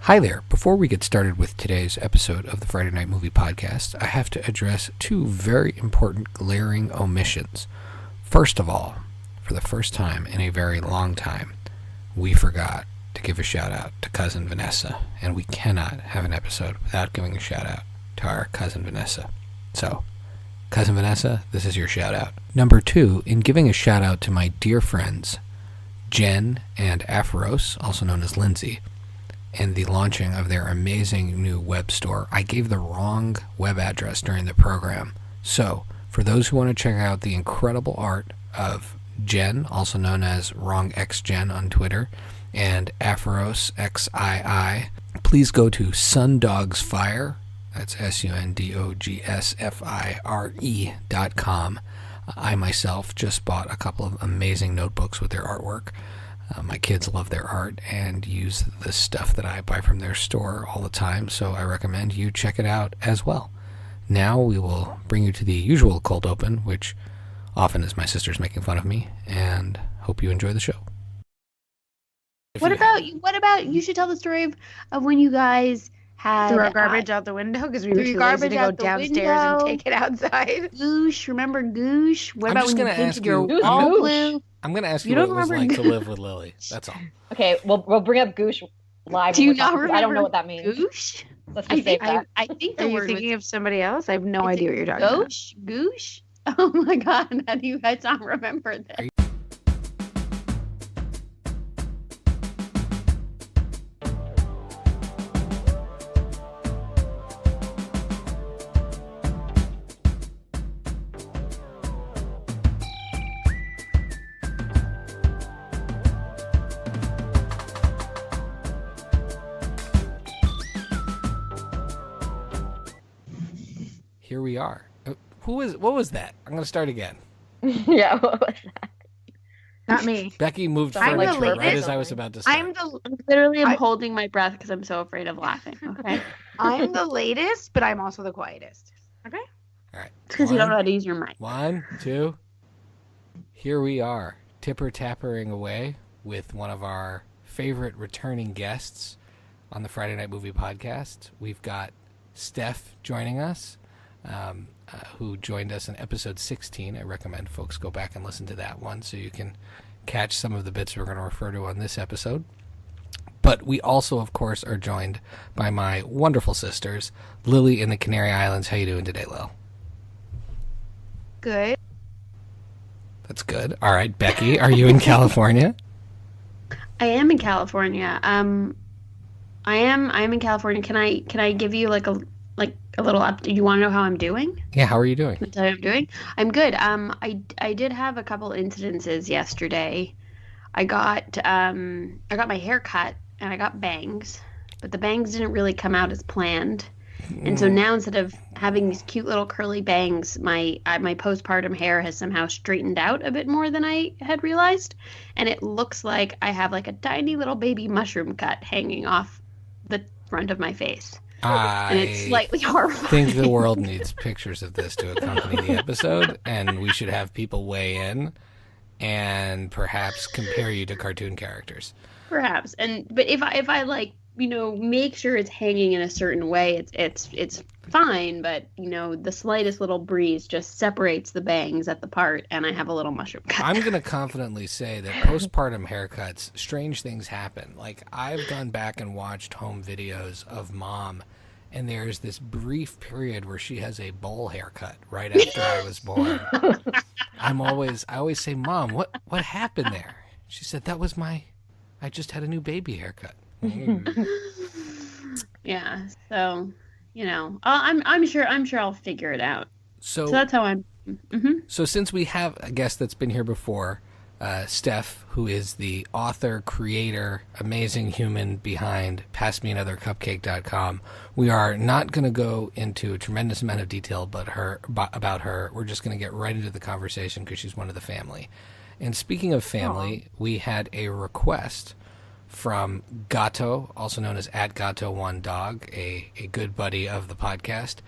Hi there. Before we get started with today's episode of the Friday Night Movie Podcast, I have to address two very important glaring omissions. First of all, for the first time in a very long time, we forgot to give a shout out to cousin Vanessa, and we cannot have an episode without giving a shout out to our cousin Vanessa. So, cousin Vanessa, this is your shout out. Number two, in giving a shout out to my dear friends, Jen and Aphros, also known as Lindsay, and the launching of their amazing new web store, I gave the wrong web address during the program. So, for those who want to check out the incredible art of Jen, also known as WrongXGen on Twitter, and Aphros, XII, please go to sundogsfire, that's sundogsfire.com. I myself just bought a couple of amazing notebooks with their artwork. My kids love their art and use the stuff that I buy from their store all the time, so I recommend you check it out as well. Now we will bring you to the usual cold open, which often is my sisters making fun of me, and hope you enjoy the show. What about you should tell the story of when you guys had threw our garbage out the window because we were too lazy to go downstairs and take it outside. Goosh, remember Goosh? What about when you painted your wall blue? I'm going to ask you what it was like to live with Lily. That's all. Okay, we'll bring up Goosh live. Do you not remember? I don't know what that means. Goosh? Let's just say that. I think the Are you word thinking was, of somebody else? I have no idea what you're talking about. Goosh? Oh my god, how do you guys not remember this? Here we are. What was that? I'm going to start again. Yeah, what was that? Not me. Becky moved I'm furniture the right as latest. I was about to start. I'm holding my breath because I'm so afraid of laughing. Okay, I'm the latest, but I'm also the quietest. Okay. All right. it's because you don't know how to use your mic. 1, 2. Here we are, tipper-tappering away with one of our favorite returning guests on the Friday Night Movie Podcast. We've got Steph joining us, who joined us in episode 16. I recommend folks go back and listen to that one so you can catch some of the bits we're going to refer to on this episode. But we also, of course, are joined by my wonderful sisters, Lily in the Canary Islands. How you doing today, Lil? Good. That's good. All right, Becky, are you in California? I am in California. I'm in California. Can I give you like a little update? You want to know how I'm doing? Yeah, how are you doing? That's how I'm doing. I'm good. I did have a couple incidences yesterday. I got my hair cut and I got bangs, but the bangs didn't really come out as planned. And so now instead of having these cute little curly bangs, my postpartum hair has somehow straightened out a bit more than I had realized, and it looks like I have like a tiny little baby mushroom cut hanging off the front of my face. And it's slightly horrifying. I think the world needs pictures of this to accompany the episode, and we should have people weigh in and perhaps compare you to cartoon characters. Perhaps. But if I like, make sure it's hanging in a certain way, it's fine, but the slightest little breeze just separates the bangs at the part, and I have a little mushroom cut. I'm going to confidently say that postpartum haircuts, strange things happen. Like, I've gone back and watched home videos of mom, and there's this brief period where she has a bowl haircut right after I was born. I always say, Mom, what happened there? She said, I just had a new baby haircut. Yeah, so I'm sure I'll figure it out. So that's how I'm. Mm-hmm. So since we have a guest that's been here before, Steph, who is the author, creator, amazing human behind PassMeAnotherCupcake.com, we are not going to go into a tremendous amount of detail about her. We're just going to get right into the conversation because she's one of the family. And speaking of family, we had a request from Gato, also known as @Gato1Dog, a good buddy of the podcast,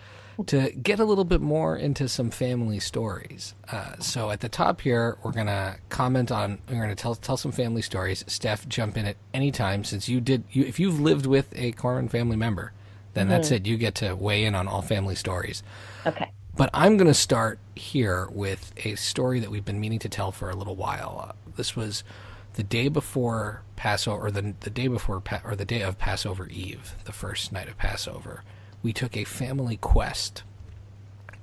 to get a little bit more into some family stories. So at the top here, we're going to tell some family stories. Steph, jump in at any time, since if you've lived with a Corman family member, then that's it. You get to weigh in on all family stories. Okay. But I'm going to start here with a story that we've been meaning to tell for a little while. This was the day before Passover, or the day of Passover Eve, the first night of Passover. We took a family quest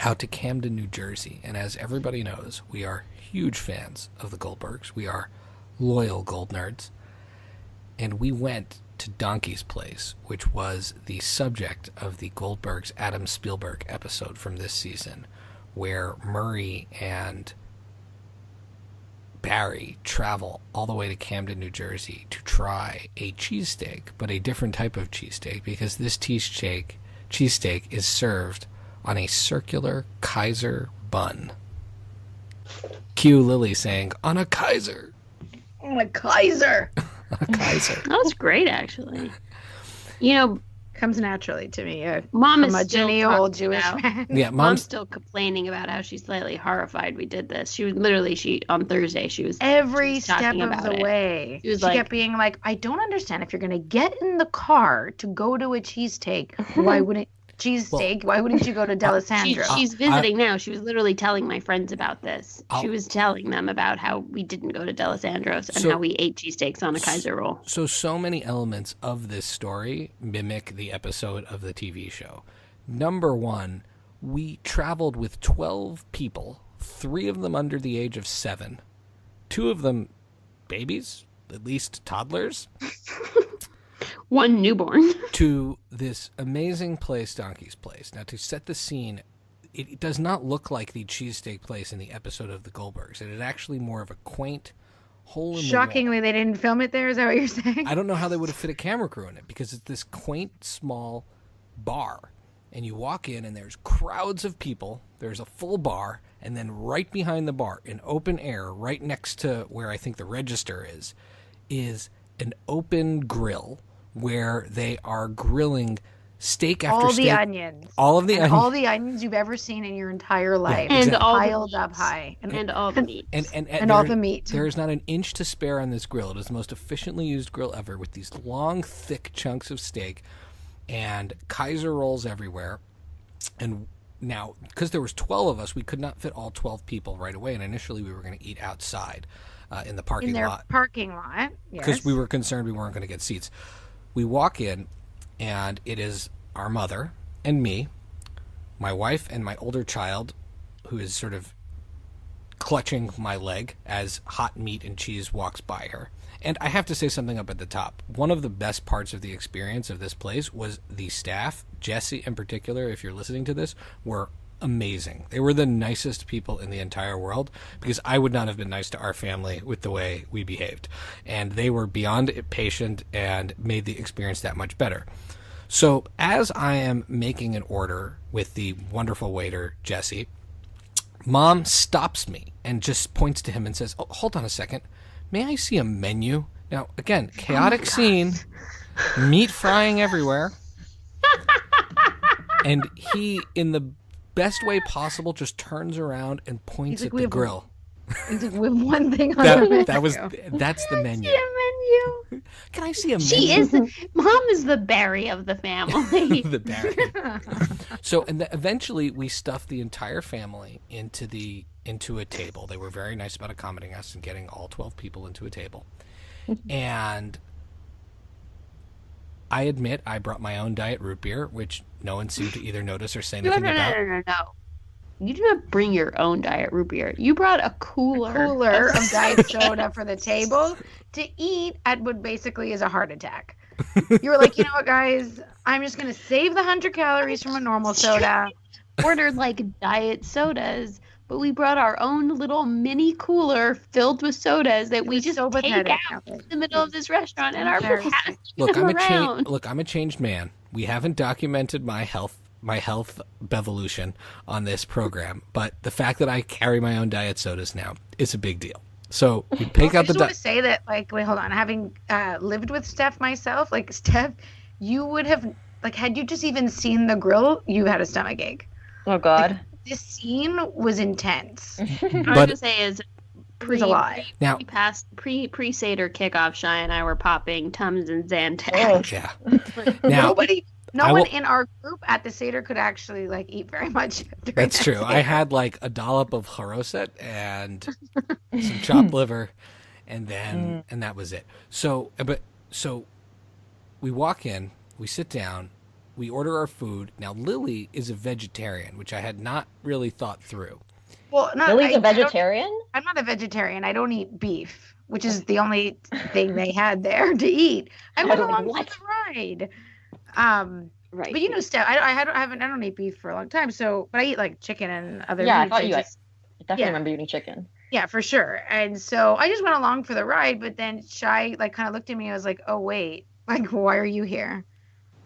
out to Camden, New Jersey. And as everybody knows, we are huge fans of the Goldbergs. We are loyal Gold nerds. And we went to Donkey's Place, which was the subject of the Goldbergs' Adam Spielberg episode from this season, where Murray and Barry travel all the way to Camden, New Jersey to try a cheesesteak, but a different type of cheesesteak, because this cheesesteak is served on a circular Kaiser bun. Cue Lily saying, "On a Kaiser." On a Kaiser. On a Kaiser. That was great, actually. Comes naturally to me. Mom is a still old Jewish man. Yeah, Mom's still complaining about how she's slightly horrified we did this. She was on Thursday, she was every step of about the it. way. She kept being like, I don't understand. If you're going to get in the car to go to a cheesesteak, why wouldn't you go to D'Alessandro? She's visiting now. She was literally telling my friends about this. She was telling them about how we didn't go to D'Alessandro's and how we ate cheesesteaks on a Kaiser roll. So many elements of this story mimic the episode of the TV show. Number one, we traveled with 12 people, 3 of them under the age of 7, 2 of them babies, at least toddlers. 1 newborn. To this amazing place, Donkey's Place. Now, to set the scene, it does not look like the cheesesteak place in the episode of the Goldbergs. It is actually more of a quaint hole in the wall. Shockingly, they didn't film it there. Is that what you're saying? I don't know how they would have fit a camera crew in it, because it's this quaint, small bar. And you walk in, and there's crowds of people. There's a full bar. And then right behind the bar, in open air, right next to where I think the register is an open grill, where they are grilling steak after steak. All of the onions. All the onions you've ever seen in your entire life. Yeah, exactly. And all piled up high. And all the meat. And all the meat. There is not an inch to spare on this grill. It is the most efficiently used grill ever, with these long, thick chunks of steak and Kaiser rolls everywhere. And now, because there was 12 of us, we could not fit all 12 people right away. And initially we were going to eat outside in the parking lot. Parking lot, because we were concerned we weren't going to get seats. We walk in, and it is our mother and me, my wife, and my older child, who is sort of clutching my leg as hot meat and cheese walks by her. And I have to say something up at the top. One of the best parts of the experience of this place was the staff. Jesse, in particular, if you're listening to this, were amazing. They were the nicest people in the entire world, because I would not have been nice to our family with the way we behaved. And they were beyond patient and made the experience that much better. So as I am making an order with the wonderful waiter, Jesse, Mom stops me and just points to him and says, "Oh, hold on a second. May I see a menu?" Now, again, chaotic scene, meat frying everywhere. And he, in the best way possible, just turns around and points at the grill. He's like, with one thing on the menu. That's the menu. Can I see a menu? Mom is the Barry of the family. The Barry. So, and eventually we stuffed the entire family into a table. They were very nice about accommodating us and getting all 12 people into a table. And I admit I brought my own diet root beer, which no one seemed to either notice or say anything about. No. You did not bring your own diet root beer. You brought a cooler of diet soda for the table to eat at what basically is a heart attack. You were like, you know what, guys? I'm just going to save the 100 calories from a normal soda. Ordered like diet sodas, but we brought our own little mini cooler filled with sodas that we just take out in the middle of this restaurant, and our passengers around. I'm a changed man. We haven't documented my health bevolution on this program, but the fact that I carry my own diet sodas now is a big deal. So we pick out the. I just want to say that, wait, hold on. Having lived with Steph myself, Steph, you would have had you just even seen the grill, you had a stomach ache. Oh God. This scene was intense. What I was But- gonna say is It was a lot. Now- pre Seder kickoff, Shy and I were popping Tums and Zantac. Oh. Yeah. Now, No I one will- in our group at the Seder could actually like eat very much. during that's that true. I Seder. had like a dollop of charoset and some chopped liver, and then and that was it. So we walk in, we sit down, we order our food. Now Lily is a vegetarian, which I had not really thought through. Well, no, Lily's I a vegetarian? I'm not a vegetarian. I don't eat beef, which is the only thing they had there to eat. I went was like, along for what? the ride. Right. But you know, Steph, I don't eat beef for a long time. So, but I eat like chicken and other. Yeah, I meats. thought you. I just- definitely yeah. remember eating chicken. Yeah, for sure. And so I just went along for the ride. But then Shy like kind of looked at me. I was like, oh wait, like why are you here?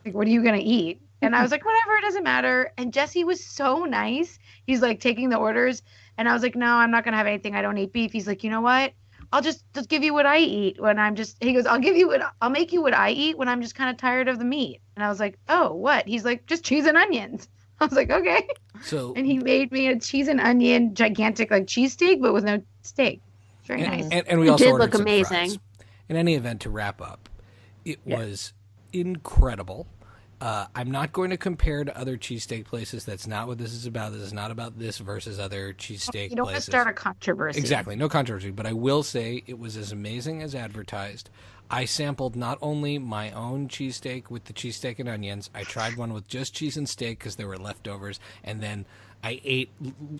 Like, what are you gonna eat? And I was like, whatever, it doesn't matter. And Jesse was so nice. He's like taking the orders. And I was like, no, I'm not going to have anything. I don't eat beef. He's like, you know what? I'll just give you what I eat when I'm just, he goes, I'll make you what I eat when I'm just kind of tired of the meat. And I was like, oh, what? He's like, just cheese and onions. I was like, okay. So And he made me a cheese and onion, gigantic like cheesesteak, but with no steak. Very nice. and we It also did ordered look some amazing. fries. In any event, to wrap up, it Yeah. was incredible. I'm not going to compare to other cheesesteak places. That's not what this is about. This is not about this versus other cheesesteak You don't want to places. start a controversy. Exactly, no controversy. But I will say it was as amazing as advertised. I sampled not only my own cheesesteak with the cheesesteak and onions. I tried one with just cheese and steak because there were leftovers, and then I ate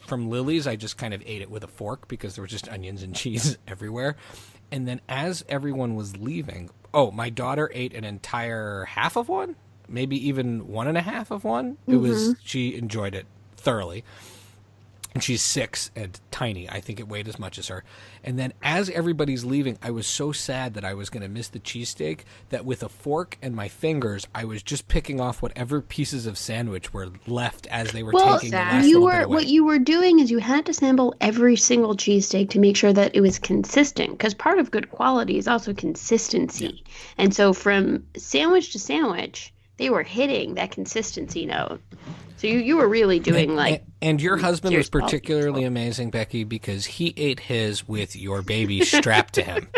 from Lily's. I just kind of ate it with a fork because there were just onions and cheese everywhere. And then as everyone was leaving, my daughter ate an entire half of one, maybe even 1.5 of one. It was, she enjoyed it thoroughly. And she's 6 and tiny. I think it weighed as much as her. And then as everybody's leaving, I was so sad that I was going to miss the cheesesteak that with a fork and my fingers, I was just picking off whatever pieces of sandwich were left as they were taking the last little bit away. What you were doing is you had to sample every single cheesesteak to make sure that it was consistent, because part of good quality is also consistency. And so from sandwich to sandwich, they were hitting that consistency note. So you were really doing and your husband was serious quality particularly control. amazing, Becky, because he ate his with your baby strapped to him.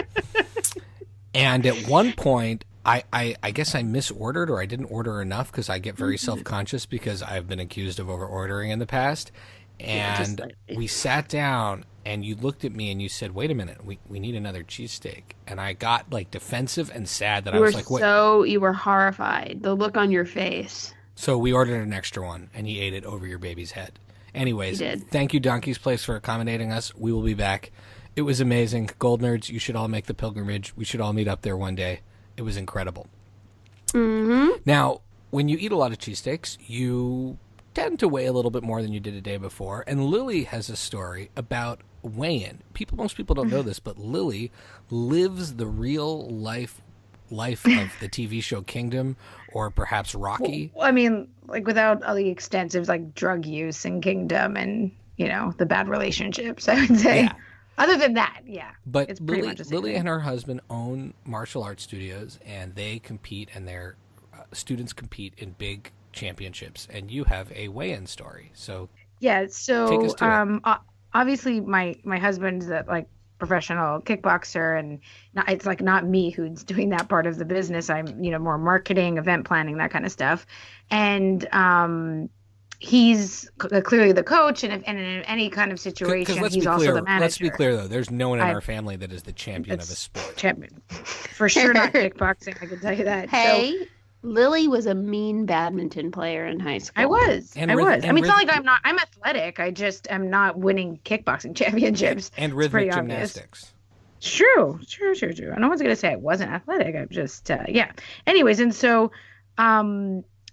And at one point, I guess I misordered or I didn't order enough because I get very self-conscious because I've been accused of over-ordering in the past. And we sat down and you looked at me and you said, wait a minute, we need another cheesesteak. And I got like defensive and sad that I was like, what? You were horrified. The look on your face. So we ordered an extra one, and he ate it over your baby's head. Anyways, He did. thank you, Donkey's Place, for accommodating us. We will be back. It was amazing. Gold Nerds, you should all make the pilgrimage. We should all meet up there one day. It was incredible. Mm-hmm. Now, when you eat a lot of cheesesteaks, you tend to weigh a little bit more than you did a day before. And Lily has a story about weigh-in. Most people don't know this, but Lily lives the real life of the TV show Kingdom, or perhaps Rocky. Well, I mean, like without all the extensive like drug use in Kingdom and the bad relationships, I would say. Yeah. Other than that, yeah. But It's pretty Lily, much the same Lily thing. and her husband own martial arts studios, and they compete, and their students compete in big championships. And you have a weigh-in story, so Yeah. Take So us to obviously my husband's that like professional kickboxer, and it's like not me who's doing that part of the business. I'm more marketing, event planning, that kind of stuff. And he's clearly the coach, and in any kind of situation, let's he's be also clear. the manager. Let's be clear, though. There's no one in I- our family that is the champion of a It's sport. champion. For sure not kickboxing, I can tell you that. So, Hey, Lily was a mean badminton player in high school. I was. And I ryth- was. I and mean, it's not ryth- like I'm athletic. I just am not winning kickboxing championships. And It's pretty rhythmic obvious. gymnastics. True. No one's gonna say I wasn't athletic. I'm just yeah. Anyways, and so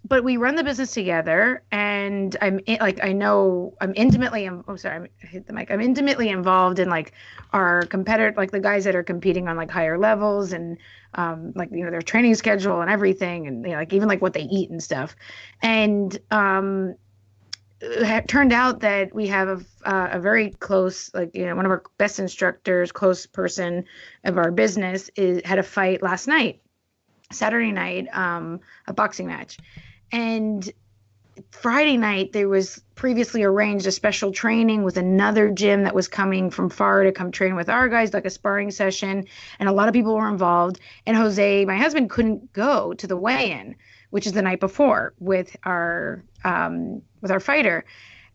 but we run the business together, and I'm intimately I hit the mic. I'm intimately involved in like our competitor, like the guys that are competing on like higher levels, and their training schedule and everything, and like even like what they eat and stuff. And it turned out that we have a very close, one of our best instructors, close person of our business had a fight last night, Saturday night, a boxing match. And Friday night, there was previously arranged a special training with another gym that was coming from far to come train with our guys, like a sparring session. And a lot of people were involved. And Jose, my husband, couldn't go to the weigh-in, which is the night before with our fighter.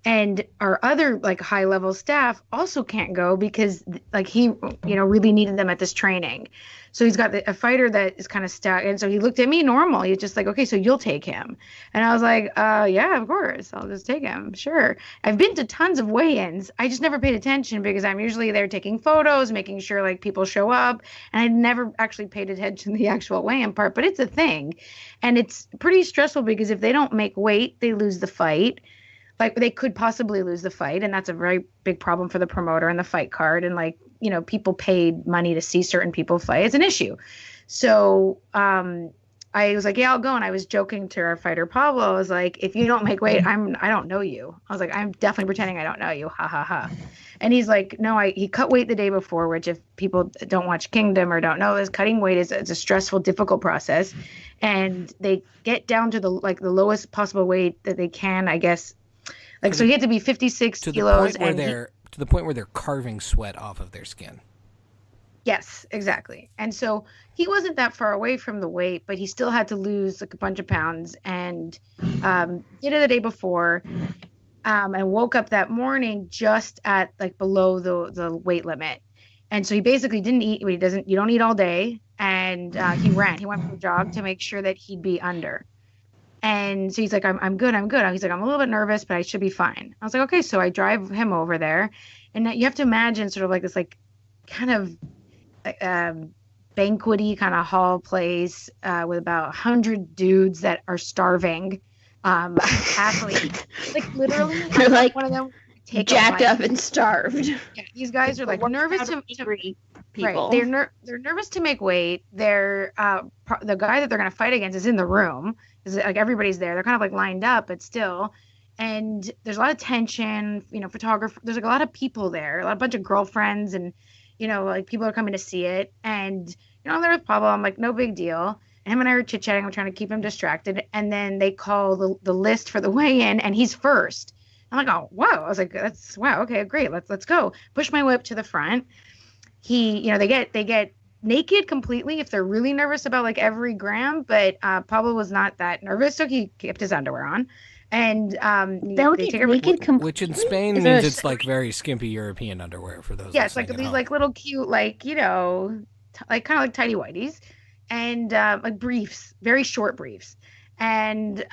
And our other like high level staff also can't go because like he, really needed them at this training. So he's got a fighter that is kind of stuck. And so he looked at me normal. He's just like, okay, so you'll take him. And I was like, yeah, of course. I'll just take him. Sure. I've been to tons of weigh-ins. I just never paid attention because I'm usually there taking photos, making sure like people show up. And I never actually paid attention to the actual weigh-in part, but it's a thing. And it's pretty stressful because if they don't make weight, they lose the fight. Like they could possibly lose the fight, and that's a very big problem for the promoter and the fight card. And like, people paid money to see certain people fight. It's an issue. So I was like, yeah, I'll go. And I was joking to our fighter Pablo. I was like, if you don't make weight, I don't know you. I was like, I'm definitely pretending I don't know you. Ha ha ha. And he's like, no, he cut weight the day before, which if people don't watch Kingdom or don't know, is cutting weight is a stressful, difficult process. And they get down to the lowest possible weight that they can, I guess. Like, so he had to be 56 kilos. To the point where they're carving sweat off of their skin. Yes, exactly. And so he wasn't that far away from the weight, but he still had to lose like a bunch of pounds and did it the day before and woke up that morning just at like below the weight limit. And so he basically didn't eat. You don't eat all day. And he went for a jog to make sure that he'd be under. And so he's like, I'm good. He's like, I'm a little bit nervous, but I should be fine. I was like, okay. So I drive him over there. And you have to imagine sort of like this, like kind of banquety kind of hall place with about 100 dudes that are starving athletes. Like literally, You're like one of them jacked up and starved. Yeah, these guys are like nervous to people. Right. They're nervous to make weight. They're the guy that they're gonna fight against is in the room. Like everybody's there. They're kind of like lined up, but still. And there's a lot of tension. Photographer. There's like a lot of people there. A bunch of girlfriends, and like people are coming to see it. And I'm there with Pablo. I'm like, no big deal. And him and I are chit chatting. I'm trying to keep him distracted. And then they call the list for the weigh-in, and he's first. I'm like, oh wow. I was like, that's wow. Okay, great. Let's go. Push my whip to the front. They get naked completely if they're really nervous about like every gram, but Pablo was not that nervous, so he kept his underwear on. And they take naked completely, which in Spain means it's like very skimpy European underwear for those. Yeah, it's like these like little cute like like kind of like tidy whities and like briefs, very short briefs. And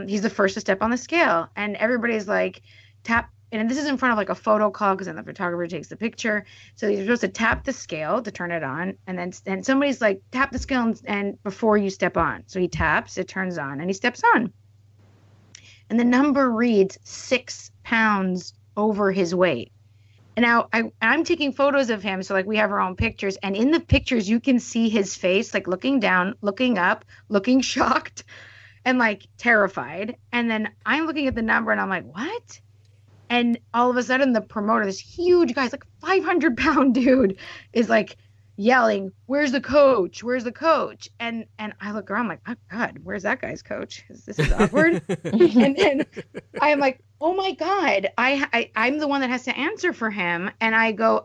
he's the first to step on the scale, and everybody's like tap. And this is in front of like a photo call because then the photographer takes the picture. So you're supposed to tap the scale to turn it on. And then somebody's like, tap the scale and before you step on. So he taps, it turns on, and he steps on. And the number reads 6 pounds over his weight. And now I'm taking photos of him. So like we have our own pictures. And in the pictures, you can see his face, like looking down, looking up, looking shocked and like terrified. And then I'm looking at the number and I'm like, what? And all of a sudden, the promoter, this huge guy, like 500-pound dude, is like yelling, "Where's the coach? Where's the coach?" And I look around, like, oh God, where's that guy's coach? This is awkward. And then I'm like, oh my God, I'm the one that has to answer for him. And I go,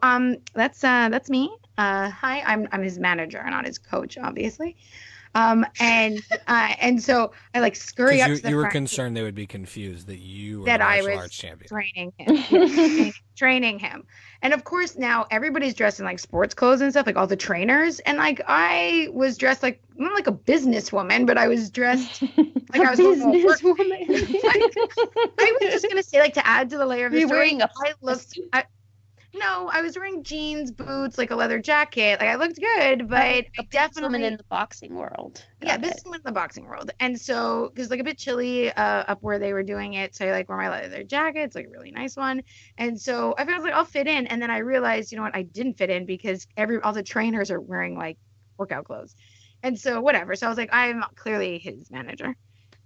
that's me. Hi, I'm his manager, not his coach, obviously. And so I like scurry up to the front. You were concerned they would be confused that you were that the I martial was arts champion. training him. And of course now everybody's dressed in like sports clothes and stuff, like all the trainers. And like I was dressed like not like a businesswoman, but I was dressed like I was a businesswoman. I was just gonna say, like, to add to the layer of the story, I was wearing jeans, boots, like a leather jacket. Like I looked good, but I definitely in the boxing world. Businesswoman in the boxing world. And so, because like a bit chilly up where they were doing it, so I like wear my leather jacket. It's like a really nice one. And so I felt like I'll fit in. And then I realized, you know what, I didn't fit in because all the trainers are wearing like workout clothes. And so whatever. So I was like, I'm clearly his manager.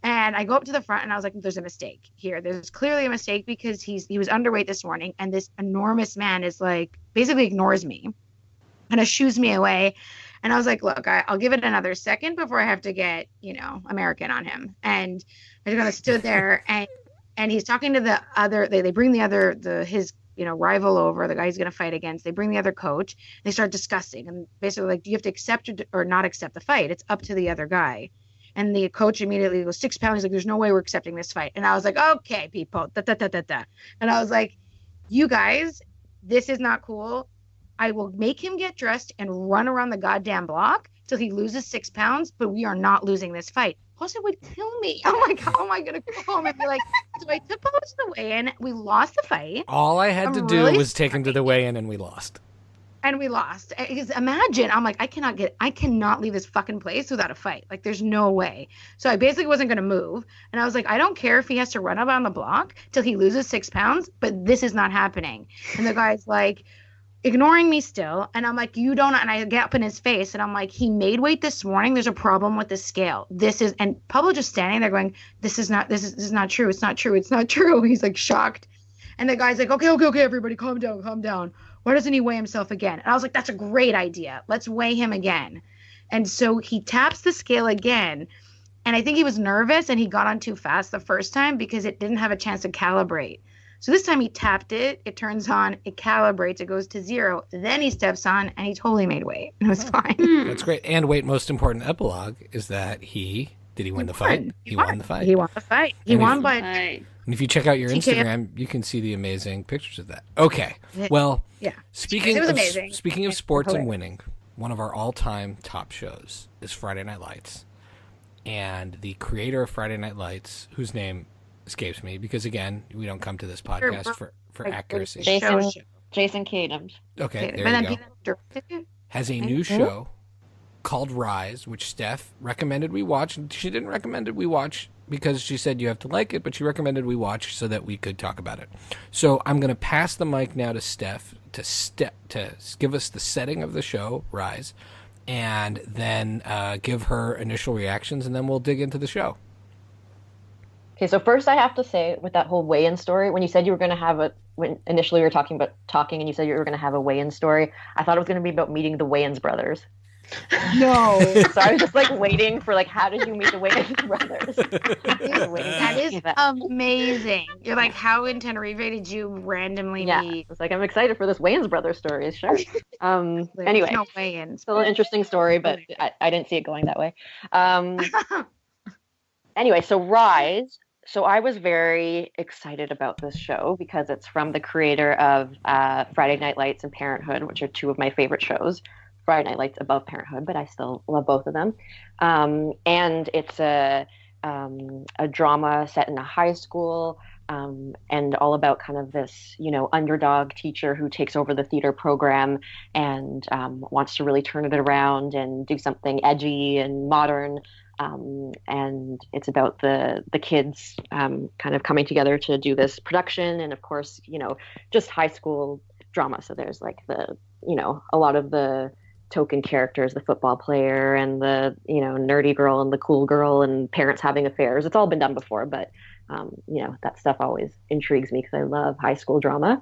And I go up to the front and I was like, there's a mistake here. There's clearly a mistake because he was underweight this morning. And this enormous man is like, basically ignores me and shoos me away. And I was like, look, I'll give it another second before I have to get, American on him. And I just kind of stood there and he's talking to the other, they bring his rival over, the guy he's going to fight against. They bring the other coach. They start discussing and basically like, do you have to accept or not accept the fight? It's up to the other guy. And the coach immediately goes, 6 pounds. He's like, there's no way we're accepting this fight. And I was like, okay, people. And I was like, you guys, this is not cool. I will make him get dressed and run around the goddamn block till he loses 6 pounds, but we are not losing this fight. Jose would kill me. I'm like, how am I going to go home and be like, so I took Jose to the weigh-in. We lost the fight. All I had to do was take him to the weigh-in and we lost. And we lost. Because imagine, I'm like, I cannot leave this fucking place without a fight. Like, there's no way. So I basically wasn't going to move. And I was like, I don't care if he has to run up on the block till he loses 6 pounds, but this is not happening. And the guy's like, ignoring me still. And I'm like, you don't. And I get up in his face and I'm like, he made weight this morning. There's a problem with the scale. And Pablo just standing there going, this is not true. It's not true. It's not true. He's like shocked. And the guy's like, okay, everybody calm down. Why doesn't he weigh himself again? And I was like, that's a great idea. Let's weigh him again. And so he taps the scale again. And I think he was nervous and he got on too fast the first time because it didn't have a chance to calibrate. So this time he tapped it, it turns on, it calibrates, it goes to 0. Then he steps on and he totally made weight. It was fine. That's great. And wait, most important epilogue is that did he win the fight? He won the fight. He won the fight. He won by... And if you check out your Instagram, you can see the amazing pictures of that. Okay. Well, yeah. Speaking of sports and hilarious. winning, one of our all-time top shows is Friday Night Lights. And the creator of Friday Night Lights, whose name escapes me, because again, we don't come to this podcast for accuracy. Jason Katims. Okay, there you go. Has a new show called Rise, which Steph recommended we watch. She didn't recommend it we watch because she said you have to like it, but she recommended we watch so that we could talk about it. So I'm going to pass the mic now to Steph to give us the setting of the show, Rise, and then give her initial reactions, and then we'll dig into the show. Okay, so first I have to say, with that whole weigh-in story, when you said you were going to have when initially we were talking and you said you were going to have a weigh-in story, I thought it was going to be about meeting the Wayans brothers. No. So I was just like waiting for like, how did you meet the Wayans brothers? That is amazing. You're like, how in Tenerife did you randomly meet? It's like, I'm excited for this Wayans brothers story. Sure. Anyway, no Wayans. Still an interesting story, but I didn't see it going that way. Anyway, so Rise. So I was very excited about this show because it's from the creator of Friday Night Lights and Parenthood, which are two of my favorite shows. Friday Night Lights above Parenthood, but I still love both of them. And it's a drama set in a high school, and all about kind of this, underdog teacher who takes over the theater program and wants to really turn it around and do something edgy and modern. And it's about the kids kind of coming together to do this production. And of course, just high school drama. So there's like a lot of the token characters, the football player and the, nerdy girl and the cool girl and parents having affairs. It's all been done before, but, that stuff always intrigues me because I love high school drama.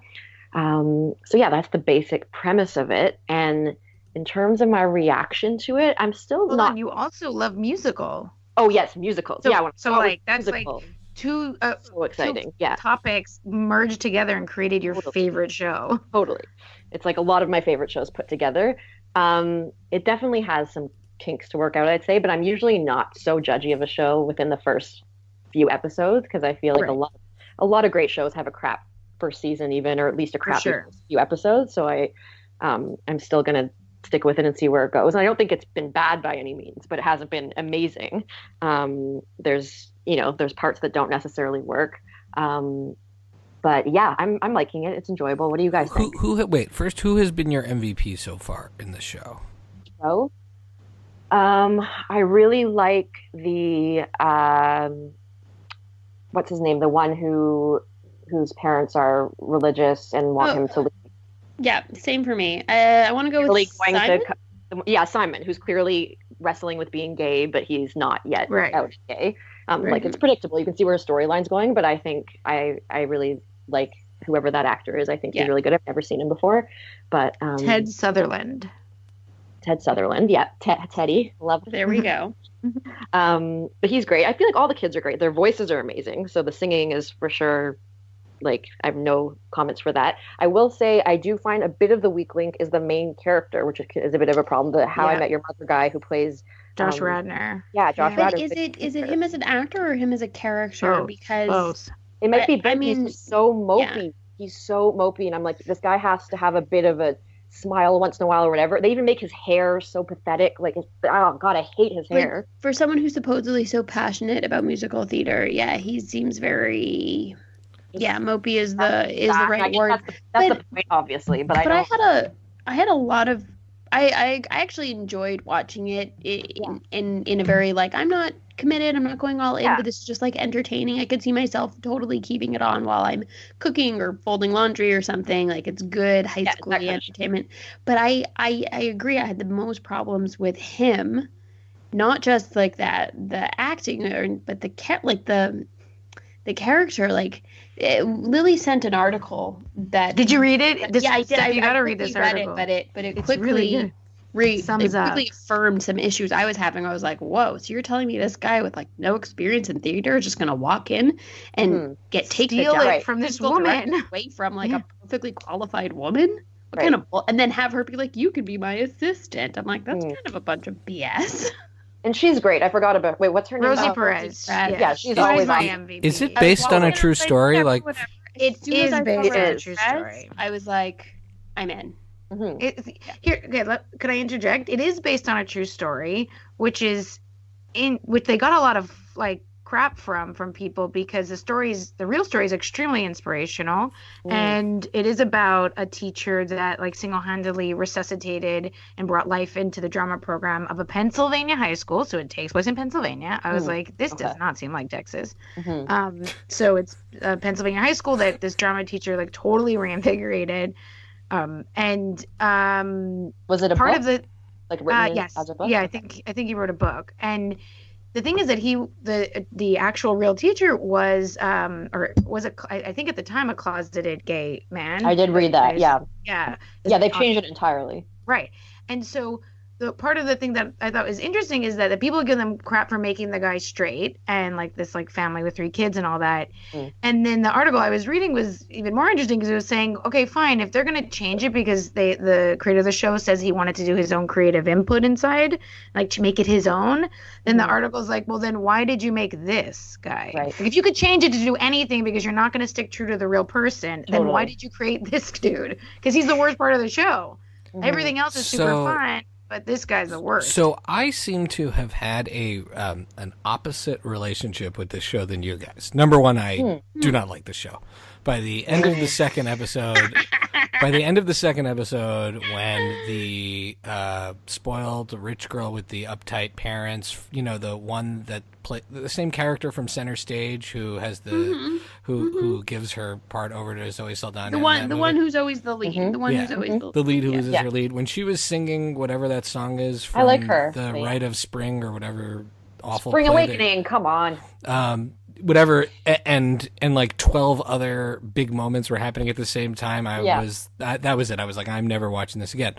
So yeah, that's the basic premise of it. And in terms of my reaction to it, I'm still not. You also love musical. Oh yes, musicals. So, yeah. So like that's musical. Like two so exciting. Two topics merged together and created your favorite show. Totally, it's like a lot of my favorite shows put together. It definitely has some kinks to work out, I'd say, but I'm usually not so judgy of a show within the first few episodes because I feel like a lot of great shows have a crap first season even, or at least a crap few episodes. So I'm still gonna stick with it and see where it goes. And I don't think it's been bad by any means, but it hasn't been amazing. There's parts that don't necessarily work. But yeah, I'm liking it. It's enjoyable. What do you guys think? Who has been your MVP so far in the show? I really like the what's his name? The one whose parents are religious and want him to leave. Yeah, same for me. I want to go with Simon. Simon, who's clearly wrestling with being gay, but he's not yet out gay. Like it's predictable. You can see where his storyline's going, but I think I really like whoever that actor is. I think he's really good. I've never seen him before, but Ted Sutherland. Ted Sutherland. Yeah, Teddy. Love There we go. But he's great. I feel like all the kids are great. Their voices are amazing. So the singing is for sure, like, I have no comments for that. I will say I do find a bit of the weak link is the main character, which is a bit of a problem. The How I Met Your Mother guy who plays Josh Radnor. Yeah, Josh But Radnor. is it him as an actor or him as a character? Both. Because Both. It might be both. I mean, he's just so mopey. yeah. He's so mopey, and I'm like, this guy has to have a bit of a smile once in a while or whatever. They even make his hair so pathetic. Like, oh god, I hate his hair. For someone who's supposedly so passionate about musical theater, yeah, he seems very, mopey is the right word. That's the point, obviously. But I had a lot of. I actually enjoyed watching it in a very, like, I'm not committed, I'm not going all in, but this is just like entertaining. I could see myself totally keeping it on while I'm cooking or folding laundry or something. Like, it's good high school entertainment. But I agree. I had the most problems with him, not just like that the acting, but the character. Like, Lily sent an article that. Did you read it? I did. You gotta read this article. But it it's quickly really quickly affirmed some issues I was having. I was like, whoa, so you're telling me this guy with, like, no experience in theater is just gonna walk in and take the job from this woman away from, like, a perfectly qualified woman? What kind of, and then have her be like, you could be my assistant? I'm like, that's kind of a bunch of BS. And she's great. I forgot about. Wait, what's her name? Rosie Perez. Yeah, she's always my on. MVP. Is it based on a true story? Like, it is based on a true story. I was like, I'm in. Could I interject? It is based on a true story, which they got a lot of, like, crap from people because the real story is extremely inspirational, and it is about a teacher that, like, single-handedly resuscitated and brought life into the drama program of a Pennsylvania high school. So it takes place in Pennsylvania. I was like, this does not seem like Texas. So it's a Pennsylvania high school that this drama teacher, like, totally reinvigorated. Was it a part book? of the like written yes, as a book? yeah, I think he wrote a book. And the thing is that the actual real teacher was I think at the time a closeted gay man. I did read that. Yeah. They've changed it entirely. Right. And so the part of the thing that I thought was interesting is that the people give them crap for making the guy straight and, like, this, like, family with 3 kids and all that. And then the article I was reading was even more interesting because it was saying, okay, fine, if they're going to change it because the creator of the show says he wanted to do his own creative input inside, like, to make it his own, then the article's like, well, then why did you make this guy? Right. Like, if you could change it to do anything because you're not going to stick true to the real person, then why did you create this dude? Because he's the worst part of the show. Everything else is super fun. But this guy's the worst. So I seem to have had an opposite relationship with this show than you guys. Number one, I do not like the show. By the end of the second episode, when the spoiled rich girl with the uptight parents, the one that play the same character from Center Stage who has who gives her part over to Zoe Saldana, the one who's always the lead, who loses her lead, when she was singing whatever that song is from I like her. The Rite of Spring or whatever awful Spring Awakening, come on. Whatever, and like 12 other big moments were happening at the same time. That was it. I was like, I'm never watching this again.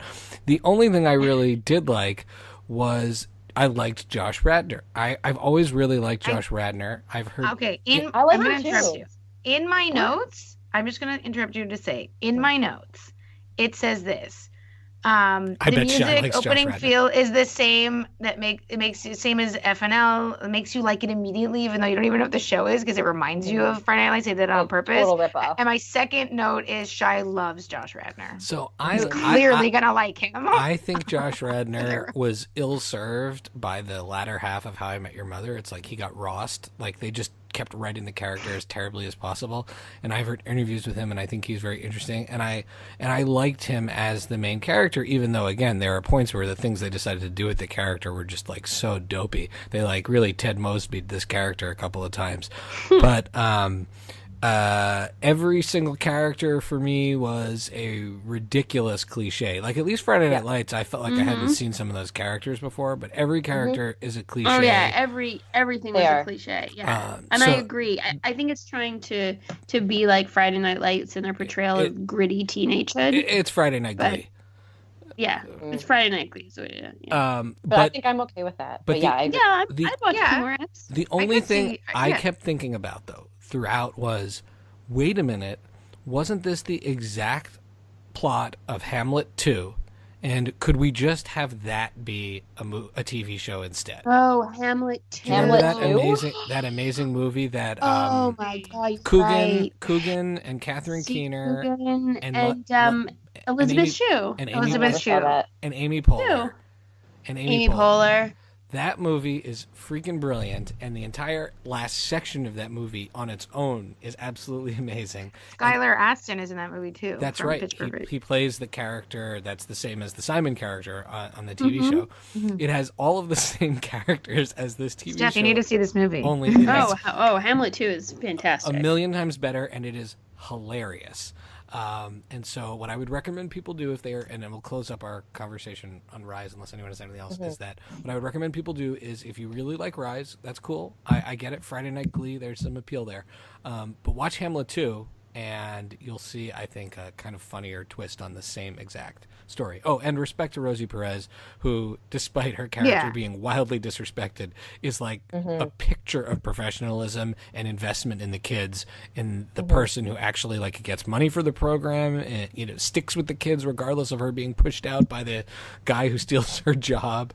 The only thing I really did like was I liked Josh Radnor. I've always really liked Josh Radnor. I've heard. Okay, I like I'm going him to interrupt too. you. In my notes, I'm just going to interrupt you to say, in my notes, it says this. The bet Shai music likes Josh opening Radnor. feel is the same it makes you same as FNL. It makes you like it immediately, even though you don't even know what the show is, because it reminds you of Friday Night Lights. They did it on purpose. Total ripoff. And my second note is Shai loves Josh Radnor. So He's clearly gonna like him. I think Josh Radnor was ill-served by the latter half of How I Met Your Mother. It's like he got Rossed. Like, they just kept writing the character as terribly as possible. And I've heard interviews with him, and I think he's very interesting. And I liked him as the main character, even though, again, there are points where the things they decided to do with the character were just, like, so dopey. They, like, really Ted Mosby'd this character a couple of times. But every single character for me was a ridiculous cliche. Like, at least Friday Night Lights, I felt like I hadn't seen some of those characters before, but every character is a cliche. Oh yeah, everything was a cliche. Yeah, and I agree. I think it's trying to be like Friday Night Lights in their portrayal of gritty teenagehood. It's Friday Night Glee. Yeah, it's Friday Night Glee, so yeah. But I think I'm okay with that. But yeah, I agree. Yeah, The- I'd watch Yeah. it more. The only could thing see- I yeah. kept thinking about, though, throughout was, wait a minute, wasn't this the exact plot of Hamlet 2? And could we just have that be a TV show instead? Oh, Hamlet 2. Do you remember Hamlet 2? that amazing movie that Oh my God, Coogan and Catherine Keener Coogan and Elizabeth Amy- Shue. and Amy Elizabeth Never Shue. saw that. and Amy Poehler. And Amy Poehler. That movie is freaking brilliant, and the entire last section of that movie on its own is absolutely amazing. Skylar Astin is in that movie too. That's from right. Pitch Perfect. He plays the character that's the same as the Simon character on the TV show. It has all of the same characters as this TV Steph, show. you need to see this movie. Only it has Hamlet 2 is a fantastic. million times better, and it is hilarious. And so what I would recommend people do if they are, and then we'll close up our conversation on Rise unless anyone has anything else, is that what I would recommend people do is, if you really like Rise, that's cool. I get it. Friday Night Glee, there's some appeal there. But watch Hamlet 2, and you'll see, I think, a kind of funnier twist on the same exact story. Oh, and respect to Rosie Perez, who, despite her character being wildly disrespected, is like a picture of professionalism and investment in the kids, and the person who actually like gets money for the program and, you know, sticks with the kids regardless of her being pushed out by the guy who steals her job.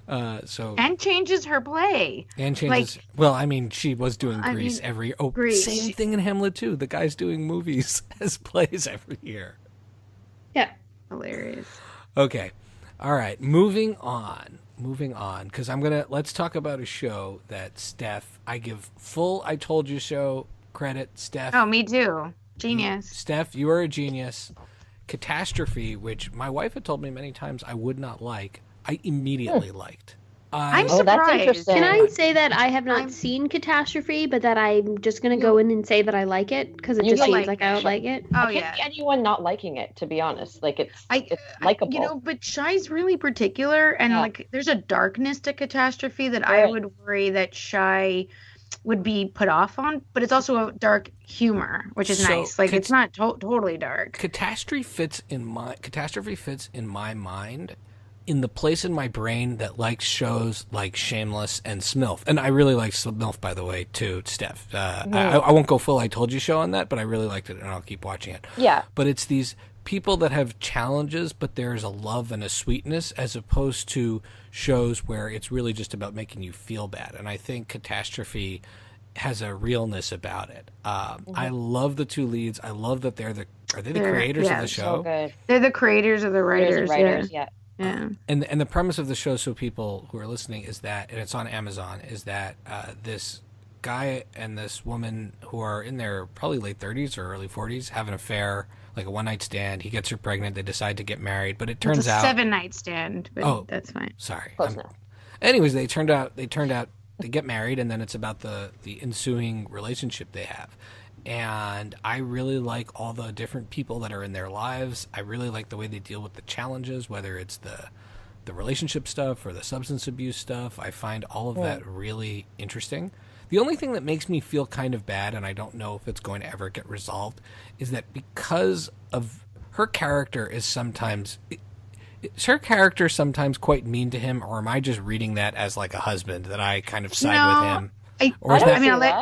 And changes her play. And changes. Well, I mean, she was doing Grease Grease. Same thing in Hamlet too. The guy's doing movies as plays every year. Yeah. Hilarious. Okay. All right. Moving on, because let's talk about a show that Steph, I give full I Told You So credit. Steph. Oh, me too. Genius. Steph, you are a genius. Catastrophe, which my wife had told me many times I would not like, I immediately liked. I'm Oh, that's surprised. interesting. Can I say that I have not seen Catastrophe, but that I'm just going to go in and say that I like it because it You just like seems like I would like it? Oh, I can't yeah. see anyone not liking it, to be honest. Like, it's likable. You know, but Shy's really particular, and like, there's a darkness to Catastrophe that I Right. would worry that Shy would be put off on, but it's also a dark humor, which is So, nice. Like, it's not totally dark. Catastrophe fits in my mind in the place in my brain that likes shows like Shameless and Smilf. And I really like Smilf, by the way, too, Steph. I won't go full I Told You show on that, but I really liked it, and I'll keep watching it. Yeah. But it's these people that have challenges, but there's a love and a sweetness, as opposed to shows where it's really just about making you feel bad. And I think Catastrophe has a realness about it. I love the two leads. I love that are they the creators of the show? So good. They're the creators of the writers. Yeah. Yeah. And the premise of the show, so people who are listening, is that, and it's on Amazon, is that this guy and this woman who are in their probably late 30s or early 40s have an affair, like a one-night stand. He gets her pregnant. They decide to get married, but it turns It's a out 7-night stand, but that's fine. Sorry. Close enough. Anyways, they turned out they get married, and then it's about the ensuing relationship they have. And I really like all the different people that are in their lives. I really like the way they deal with the challenges, whether it's the relationship stuff or the substance abuse stuff. I find all of that really interesting. The only thing that makes me feel kind of bad, and I don't know if it's going to ever get resolved, is that because of her character is sometimes quite mean to him, or am I just reading that as like a husband that I kind of side with him? Or is I that mean, I'll let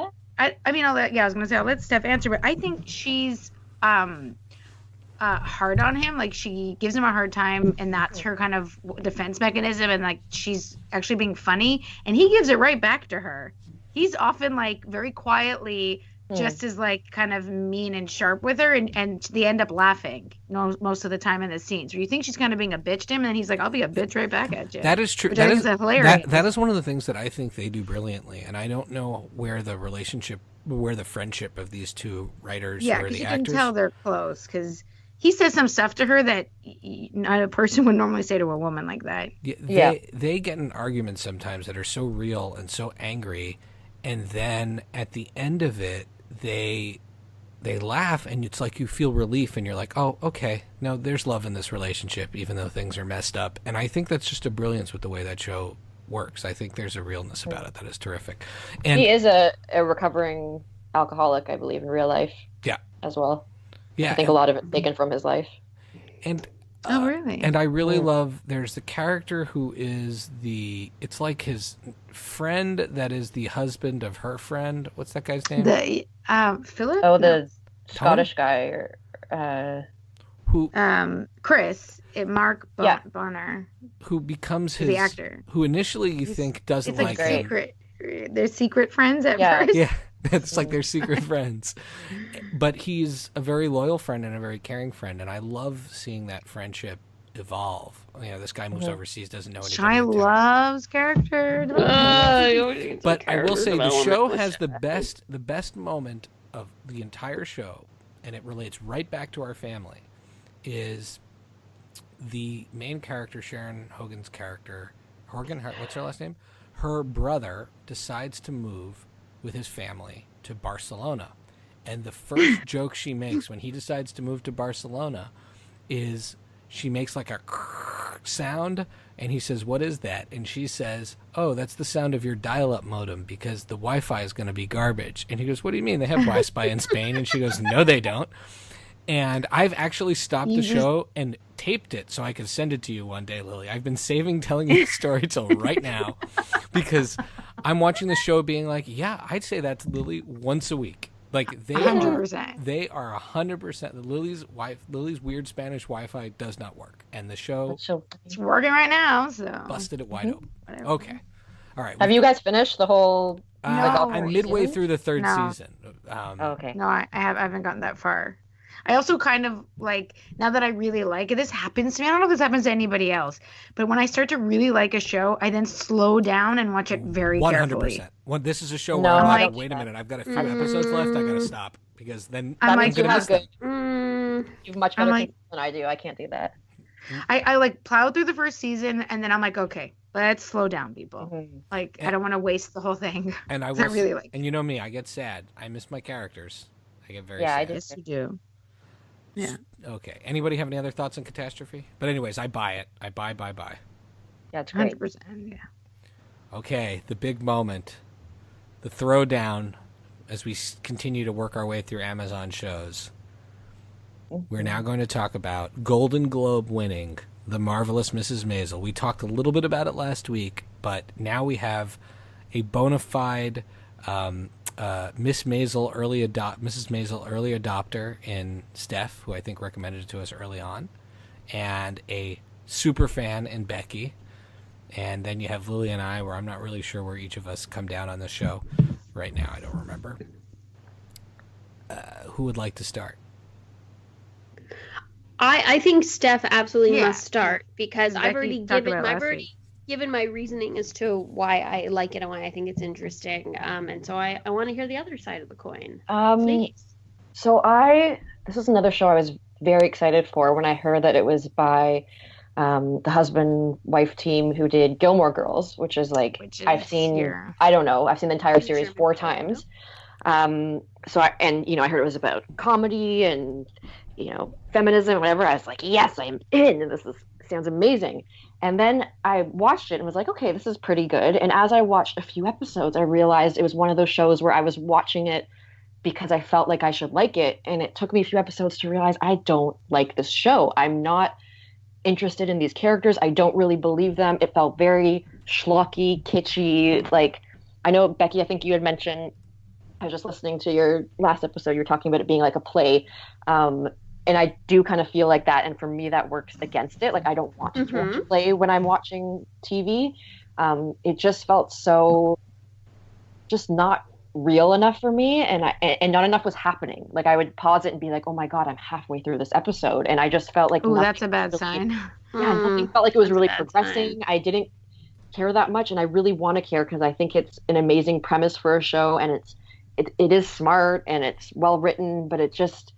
I'll let Steph answer, but I think she's hard on him. Like, she gives him a hard time, and that's her kind of defense mechanism, and like, she's actually being funny, and he gives it right back to her. He's often like very quietly just as like kind of mean and sharp with her, and they end up laughing most of the time in the scenes where you think she's kind of being a bitch to him, and then he's like, I'll be a bitch right back at you. That is true. That is hilarious. That is one of the things that I think they do brilliantly, and I don't know where the friendship of these two writers or because the you actors. can tell they're close, because he says some stuff to her that not a person would normally say to a woman like that. They get in arguments sometimes that are so real and so angry, and then at the end of it, they laugh, and it's like you feel relief, and you're like, oh, okay, no, there's love in this relationship, even though things are messed up. And I think that's just a brilliance with the way that show works. I think there's a realness about it that is terrific. And he is a recovering alcoholic, I believe, in real life. Yeah. As well. Yeah. I think a lot of it's taken from his life. And Oh, really? And I really love, there's the character who is it's like his friend that is the husband of her friend. What's that guy's name? The Philip? Oh, No. the Scottish guy, or Who Chris, Mark Yeah. Bonner. who becomes The his actor. who initially you think doesn't It's like like him. secret. They're secret friends at Yeah. first. Yeah, it's like they're secret friends. But he's a very loyal friend and a very caring friend, and I love seeing that friendship evolve. You know, this guy moves overseas, doesn't know anybody. Shai in town. loves character development. But I will say the show has the best moment of the entire show, and it relates right back to our family, is the main character, Sharon Hogan's character, what's her last name? Her brother decides to move with his family to Barcelona. And the first joke she makes when he decides to move to Barcelona is she makes like a sound, and he says, "What is that?" And she says, "Oh, that's the sound of your dial-up modem because the Wi-Fi is going to be garbage." And he goes, "What do you mean? They have Wi-Fi in Spain?" And she goes, "No, they don't." And I've actually stopped the show and taped it so I could send it to you one day, Lily. I've been saving telling you the story till right now because I'm watching the show being like, yeah, I'd say that to Lily once a week. Like they 100%. They are 100%. Lily's weird Spanish Wi-Fi does not work, and the show It's working right now, so. busted it wide open. Whatever. Okay, all right. have you guys finished the whole? No. I'm midway season? through the third No. season. Okay. No, I haven't gotten that far. I also kind of like, now that I really like it, this happens to me. I don't know if this happens to anybody else, but when I start to really like a show, I then slow down and watch it very 100%. carefully. Well, this is a show No, where I'm I'm like, like- wait a minute, I've got a few episodes left. I gotta stop because then I'm That like, means you gonna have miss good. them. You have much I'm better like- control than I do. I can't do that. I like plow through the first season and then I'm like, okay, let's slow down, people. Mhm. Like, I don't want to waste the whole thing. And I 'Cause I will, really like and you know me, I get sad. I miss my characters. I get very Yeah, I sad. do. Yes, you do. Yeah. Okay. Anybody have any other thoughts on Catastrophe? But anyways, I buy it. I buy. Yeah, it's great. 100%. Yeah. Okay, the big moment, the throwdown as we continue to work our way through Amazon shows. We're now going to talk about Golden Globe winning The Marvelous Mrs. Maisel. We talked a little bit about it last week, but now we have a bona fide Mrs. Maisel early adopter in Steph, who I think recommended it to us early on, and a super fan in Becky. And then you have Lily and I, where I'm not really sure where each of us come down on the show right now. I don't remember. Who would like to start? I think Steph absolutely Yeah. must start because Becky I've already talked given about it last already given my reasoning as to why I like it and why I think it's interesting. And so I want to hear the other side of the coin. Please. So this is another show I was very excited for when I heard that it was by the husband-wife team who did Gilmore Girls, which is like, Which I've is seen, here. I don't know, I've seen the entire Pretty series sure 4 before, times. I heard it was about comedy and, feminism and whatever. I was like, yes, I'm in. Sounds amazing. And then I watched it and was like, okay, this is pretty good. And as I watched a few episodes, I realized it was one of those shows where I was watching it because I felt like I should like it. And it took me a few episodes to realize I don't like this show. I'm not interested in these characters. I don't really believe them. It felt very schlocky, kitschy. Like, I know, Becky, I think you had mentioned, I was just listening to your last episode, you were talking about it being like a play. And I do kind of feel like that. And for me, that works against it. Like, I don't want to watch a play when I'm watching TV. It just felt so just not real enough for me. And not enough was happening. Like, I would pause it and be like, oh my God, I'm halfway through this episode. And I just felt like, Oh, nothing that's a bad really- sign. Yeah, nothing felt like it was That's a really bad progressing. sign. I didn't care that much. And I really want to care because I think it's an amazing premise for a show. And it is smart and it's well written, but it just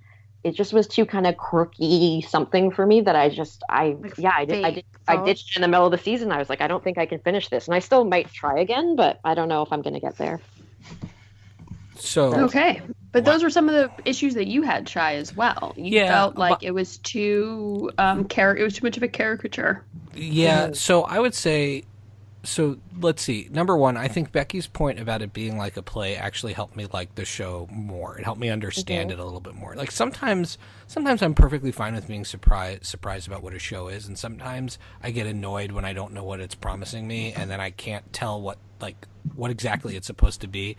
was too kind of quirky something for me that I ditched in the middle of the season. I was like, I don't think I can finish this, and I still might try again, but I don't know if I'm going to get there. So Okay. But those were some of the issues that you had, Shai, as well. You Yeah, felt like but- it was too it was too much of a caricature. yeah, so I would say So let's see. Number one, I think Becky's point about it being like a play actually helped me like the show more. It helped me understand it a little bit more. Like sometimes I'm perfectly fine with being surprised about what a show is, and sometimes I get annoyed when I don't know what it's promising me, and then I can't tell what exactly it's supposed to be.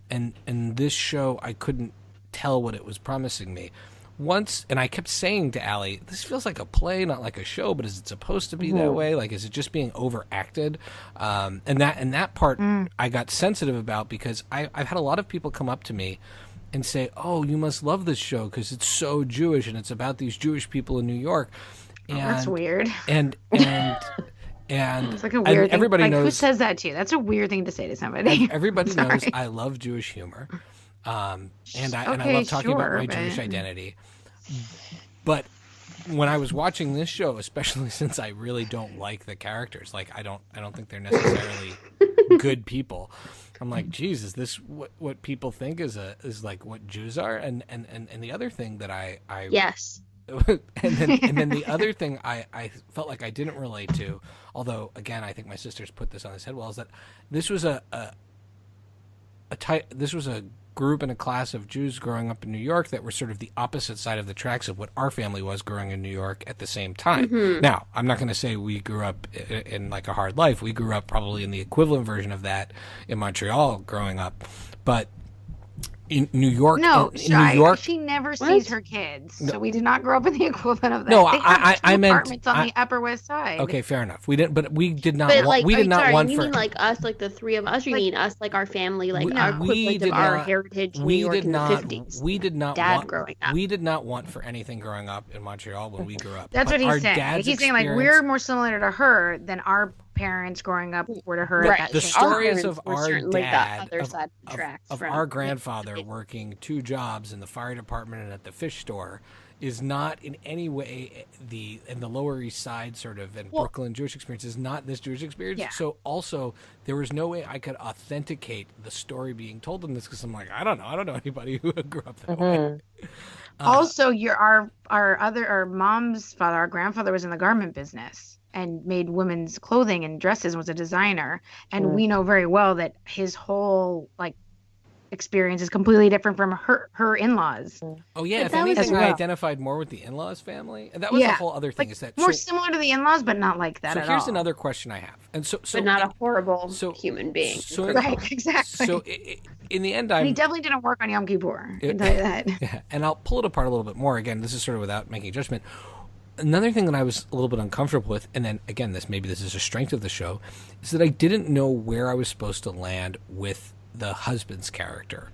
And this show, I couldn't tell what it was promising me. Once, and I kept saying to Allie, this feels like a play, not like a show, but is it supposed to be that way? Like, is it just being overacted? And that part I got sensitive about, because I've had a lot of people come up to me and say, oh, you must love this show because it's so Jewish and it's about these Jewish people in New York. And, that's weird. And it's like a weird thing. Everybody knows, who says that to you? That's a weird thing to say to somebody. Everybody knows I love Jewish humor. And I love talking about my Jewish identity. But when I was watching this show, especially since I really don't like the characters, like I don't think they're necessarily good people. I'm like, geez, is this what people think is like what Jews are? And the other thing that I yes. and then the other thing I felt like I didn't relate to, although again I think my sisters put this on his head well, is that this was a group and a class of Jews growing up in New York that were sort of the opposite side of the tracks of what our family was growing in New York at the same time. Now, I'm not going to say we grew up in like a hard life. We grew up probably in the equivalent version of that in Montreal growing up. But in New York, no, in New York, she never sees her kids, so we did not grow up in the equivalent of that. No, they have I meant apartments on the Upper West Side. Okay, fair enough. We did not. But want, we did not want you for. mean like us, like the three of us? Or you mean us, like our family, like We- our we equivalent did of our not- heritage in we New York did in not. the 50s? We did not Dad want. growing up. We did not want for anything growing up in Montreal when we grew up. That's But what our he's saying. dad's He's saying like experience- we're more similar to her than our parents growing up were to her. Right. At The that stories parents of were our certainly the dad, other side of the tracks of from our the grandfather 50s. working 2 jobs in the fire department and at the fish store is not in any way the Lower East Side sort of and Brooklyn Jewish experience is not this Jewish experience. Yeah. So also there was no way I could authenticate the story being told in this, because I'm like, I don't know anybody who grew up that way. Also, our mom's father, our grandfather, was in the garment business and made women's clothing and dresses and was a designer. And we know very well that his whole like experience is completely different from her in-laws. Oh yeah, But if that was anything, as I well. identified more with the in-laws family. And that was the whole other thing, is that more similar to the in-laws, but not like that so at here's all. another question I have. And so But not a horrible so- human being. so- Right, exactly. So in the end, and he I'm definitely didn't work on Yom Kippur. I can tell you that. yeah, and I'll pull it apart a little bit more. Again, this is sort of without making a judgment. Another thing that I was a little bit uncomfortable with, and then again, this is a strength of the show, is that I didn't know where I was supposed to land with the husband's character.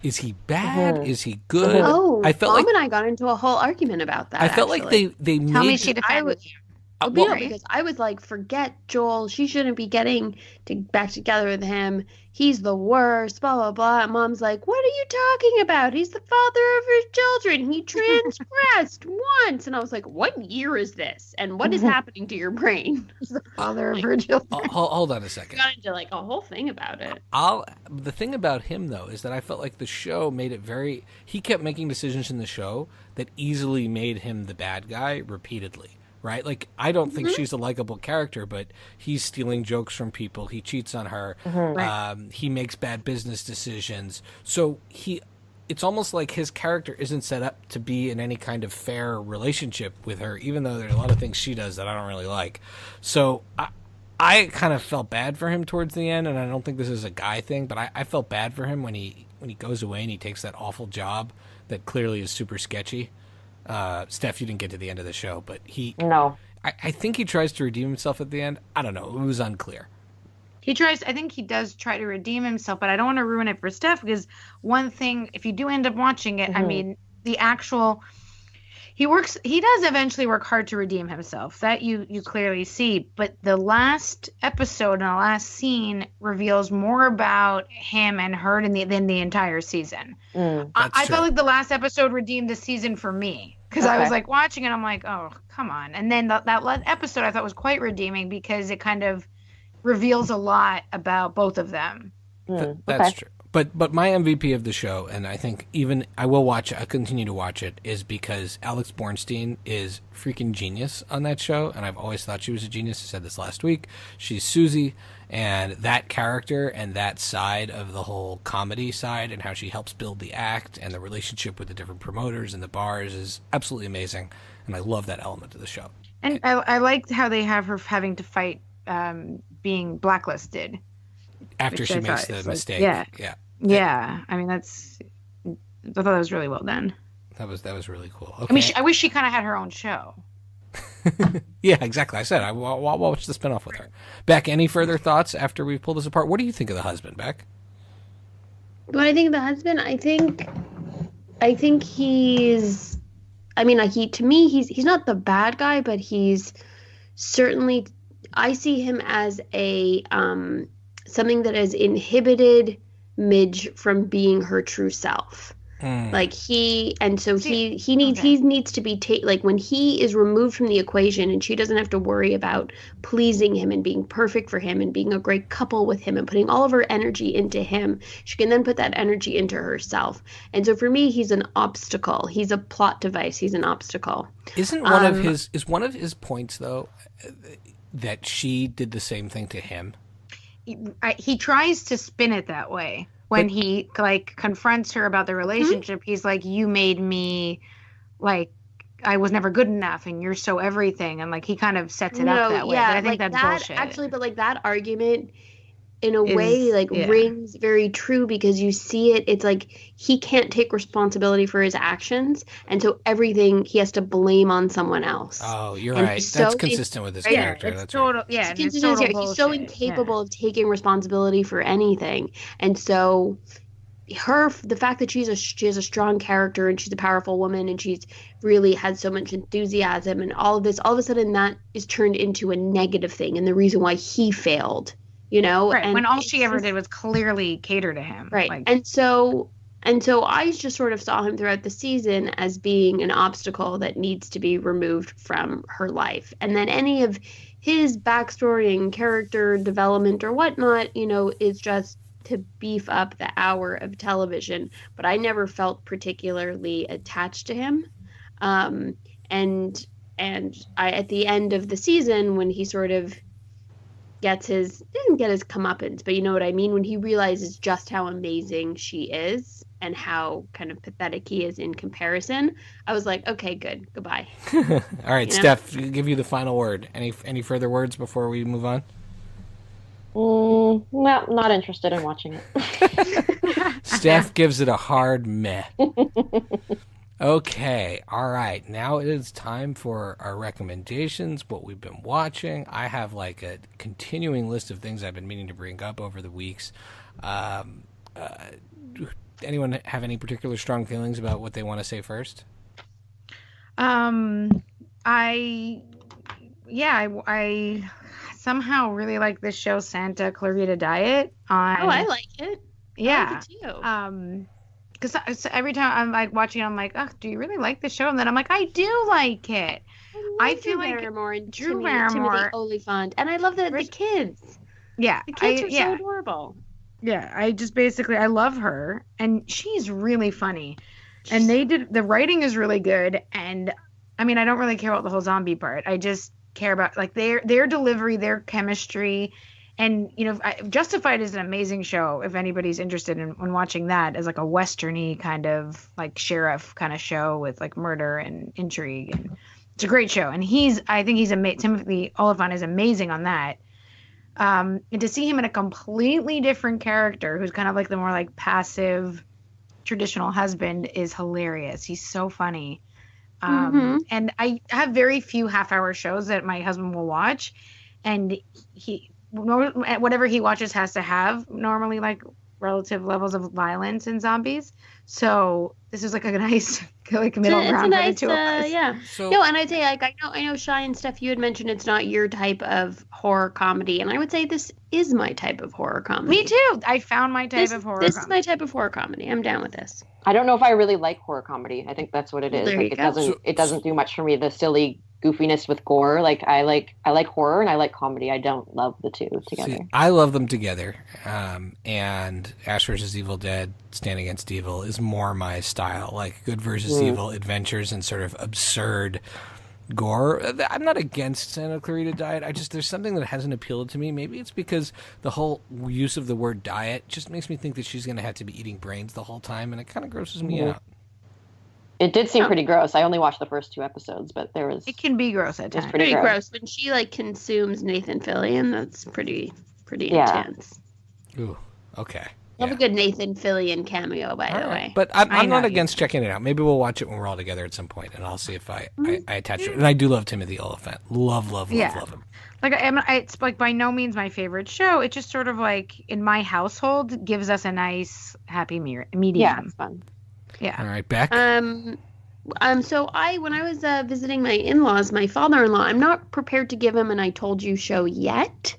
Is he bad? Is he good? Oh, I felt Mom like and I got into a whole argument about that. I felt actually. like they Tell made me she defended you. No, well, because I was like, forget Joel. She shouldn't be getting back together with him. He's the worst, blah, blah, blah. And Mom's like, what are you talking about? He's the father of his children. He transgressed once. And I was like, what year is this? And what is happening to your brain? He's the father of her children. hold on a I second. got into like a whole thing about it. The thing about him, though, is that I felt like the show made it very... He kept making decisions in the show that easily made him the bad guy repeatedly, right? Like, I don't think she's a likable character, but he's stealing jokes from people. He cheats on her. He makes bad business decisions. So it's almost like his character isn't set up to be in any kind of fair relationship with her, even though there are a lot of things she does that I don't really like. So I kind of felt bad for him towards the end, and I don't think this is a guy thing, but I felt bad for him when he goes away and he takes that awful job that clearly is super sketchy. Steph, you didn't get to the end of the show, but No. I think he tries to redeem himself at the end. I don't know. It was unclear. I think he does try to redeem himself, but I don't want to ruin it for Steph, because one thing, if you do end up watching it, I mean, he does eventually work hard to redeem himself. That you clearly see, but the last episode and the last scene reveals more about him and her than the entire season. I felt like the last episode redeemed the season for me, because I was like watching it, I'm like, oh, come on. And then that last episode I thought was quite redeeming, because it kind of reveals a lot about both of them. That's true. But my MVP of the show, and I think even I will watch it, I continue to watch it, is because Alex Bornstein is freaking genius on that show, and I've always thought she was a genius. I said this last week. She's Susie, and that character and that side of the whole comedy side and how she helps build the act and the relationship with the different promoters and the bars is absolutely amazing, and I love that element of the show. And I liked how they have her having to fight being blacklisted. After she makes the mistake. Yeah. I mean, I thought that was really well done. That was really cool. Okay. I mean, I wish she kind of had her own show. Yeah, exactly. I said I'll watch the spinoff with her. Beck, any further thoughts after we've pulled this apart? What do you think of the husband, Beck? What I think of the husband, I think he's. I mean, like to me, he's not the bad guy, but he's certainly. I see him as a something that has inhibited Midge from being her true self. Like he needs to be like when he is removed from the equation and she doesn't have to worry about pleasing him and being perfect for him and being a great couple with him and putting all of her energy into him, she can then put that energy into herself. And so for me, he's an obstacle. He's a plot device. He's an obstacle. Isn't one of his points though that she did the same thing to him? He tries to spin it that way. When he like confronts her about the relationship, he's like, "You made me like I was never good enough, and you're so everything." And like he kind of sets it up that way. But I think that's bullshit. Actually, but like that argument, in a way, rings very true because you see it. It's like he can't take responsibility for his actions, and so everything he has to blame on someone else. Oh, you're right. That's consistent with his character. That's total. Right. Yeah, he's so incapable of taking responsibility for anything, and so the fact that she has a strong character and she's a powerful woman and she's really had so much enthusiasm and all of this, all of a sudden that is turned into a negative thing, and the reason why he failed. You know, right? And when all she ever did was clearly cater to him, right? And so I just sort of saw him throughout the season as being an obstacle that needs to be removed from her life, and then any of his backstory and character development or whatnot, you know, is just to beef up the hour of television. But I never felt particularly attached to him, and I at the end of the season when he sort of didn't get his comeuppance, but you know what I mean? When he realizes just how amazing she is and how kind of pathetic he is in comparison, I was like, okay, good. Goodbye. All right, Steph, give you the final word. Any further words before we move on? No, not interested in watching it. Steph gives it a hard meh. Okay, all right. Now it is time for our recommendations, what we've been watching. I have like a continuing list of things I've been meaning to bring up over the weeks. Anyone have any particular strong feelings about what they want to say first? I somehow really like this show, Santa Clarita Diet. I like it. Yeah. I like it too. Because every time I'm like watching it, I'm like, oh, do you really like this show? And then I'm like, I do like it. I feel like Barrymore and Drew Barrymore, Timothy Olyphant, and I love the kids. Yeah, the kids are so adorable. Yeah, I love her, and she's really funny. And the writing is really good. And I mean, I don't really care about the whole zombie part. I just care about like their delivery, their chemistry. And, you know, Justified is an amazing show if anybody's interested in watching that as like a Western-y kind of like sheriff kind of show with like murder and intrigue. And it's a great show. And I think Timothy Olyphant is amazing on that. And to see him in a completely different character who's kind of like the more like passive traditional husband is hilarious. He's so funny. And I have very few half-hour shows that my husband will watch. And whatever he watches has to have normally like relative levels of violence and zombies. So this is like a nice like middle ground for the two of us. Yeah. No, and I'd say like I know Shy and Steph, you had mentioned it's not your type of horror comedy, and I would say this is my type of horror comedy. Me too. I found my type of horror comedy. This is my type of horror comedy. I'm down with this. I don't know if I really like horror comedy. I think that's what it is. There like you go. It doesn't do much for me. The silly goofiness with gore. Like I like horror and I like comedy. I don't love the two together. See, I love them together. And Ash vs. Evil Dead, Stand Against Evil is more my style. Like good versus evil adventures and sort of absurd gore. I'm not against Santa Clarita Diet. There's something that hasn't appealed to me. Maybe it's because the whole use of the word diet just makes me think that she's going to have to be eating brains the whole time, and it kind of grosses me out. It did seem pretty gross. I only watched the first 2 episodes, but it can be gross at times. Pretty gross. When she like consumes Nathan Fillion, that's pretty intense. Ooh, okay. Love a good Nathan Fillion cameo, by the way. But I'm not against checking it out. Maybe we'll watch it when we're all together at some point, and I'll see if I attach it. And I do love Timothy Olyphant. Love him. Like it's like by no means my favorite show. It just sort of like in my household gives us a nice happy medium. Yeah, it's fun. Yeah. All right, Beck. So when I was visiting my in-laws, my father-in-law, I'm not prepared to give him an I Told You show yet,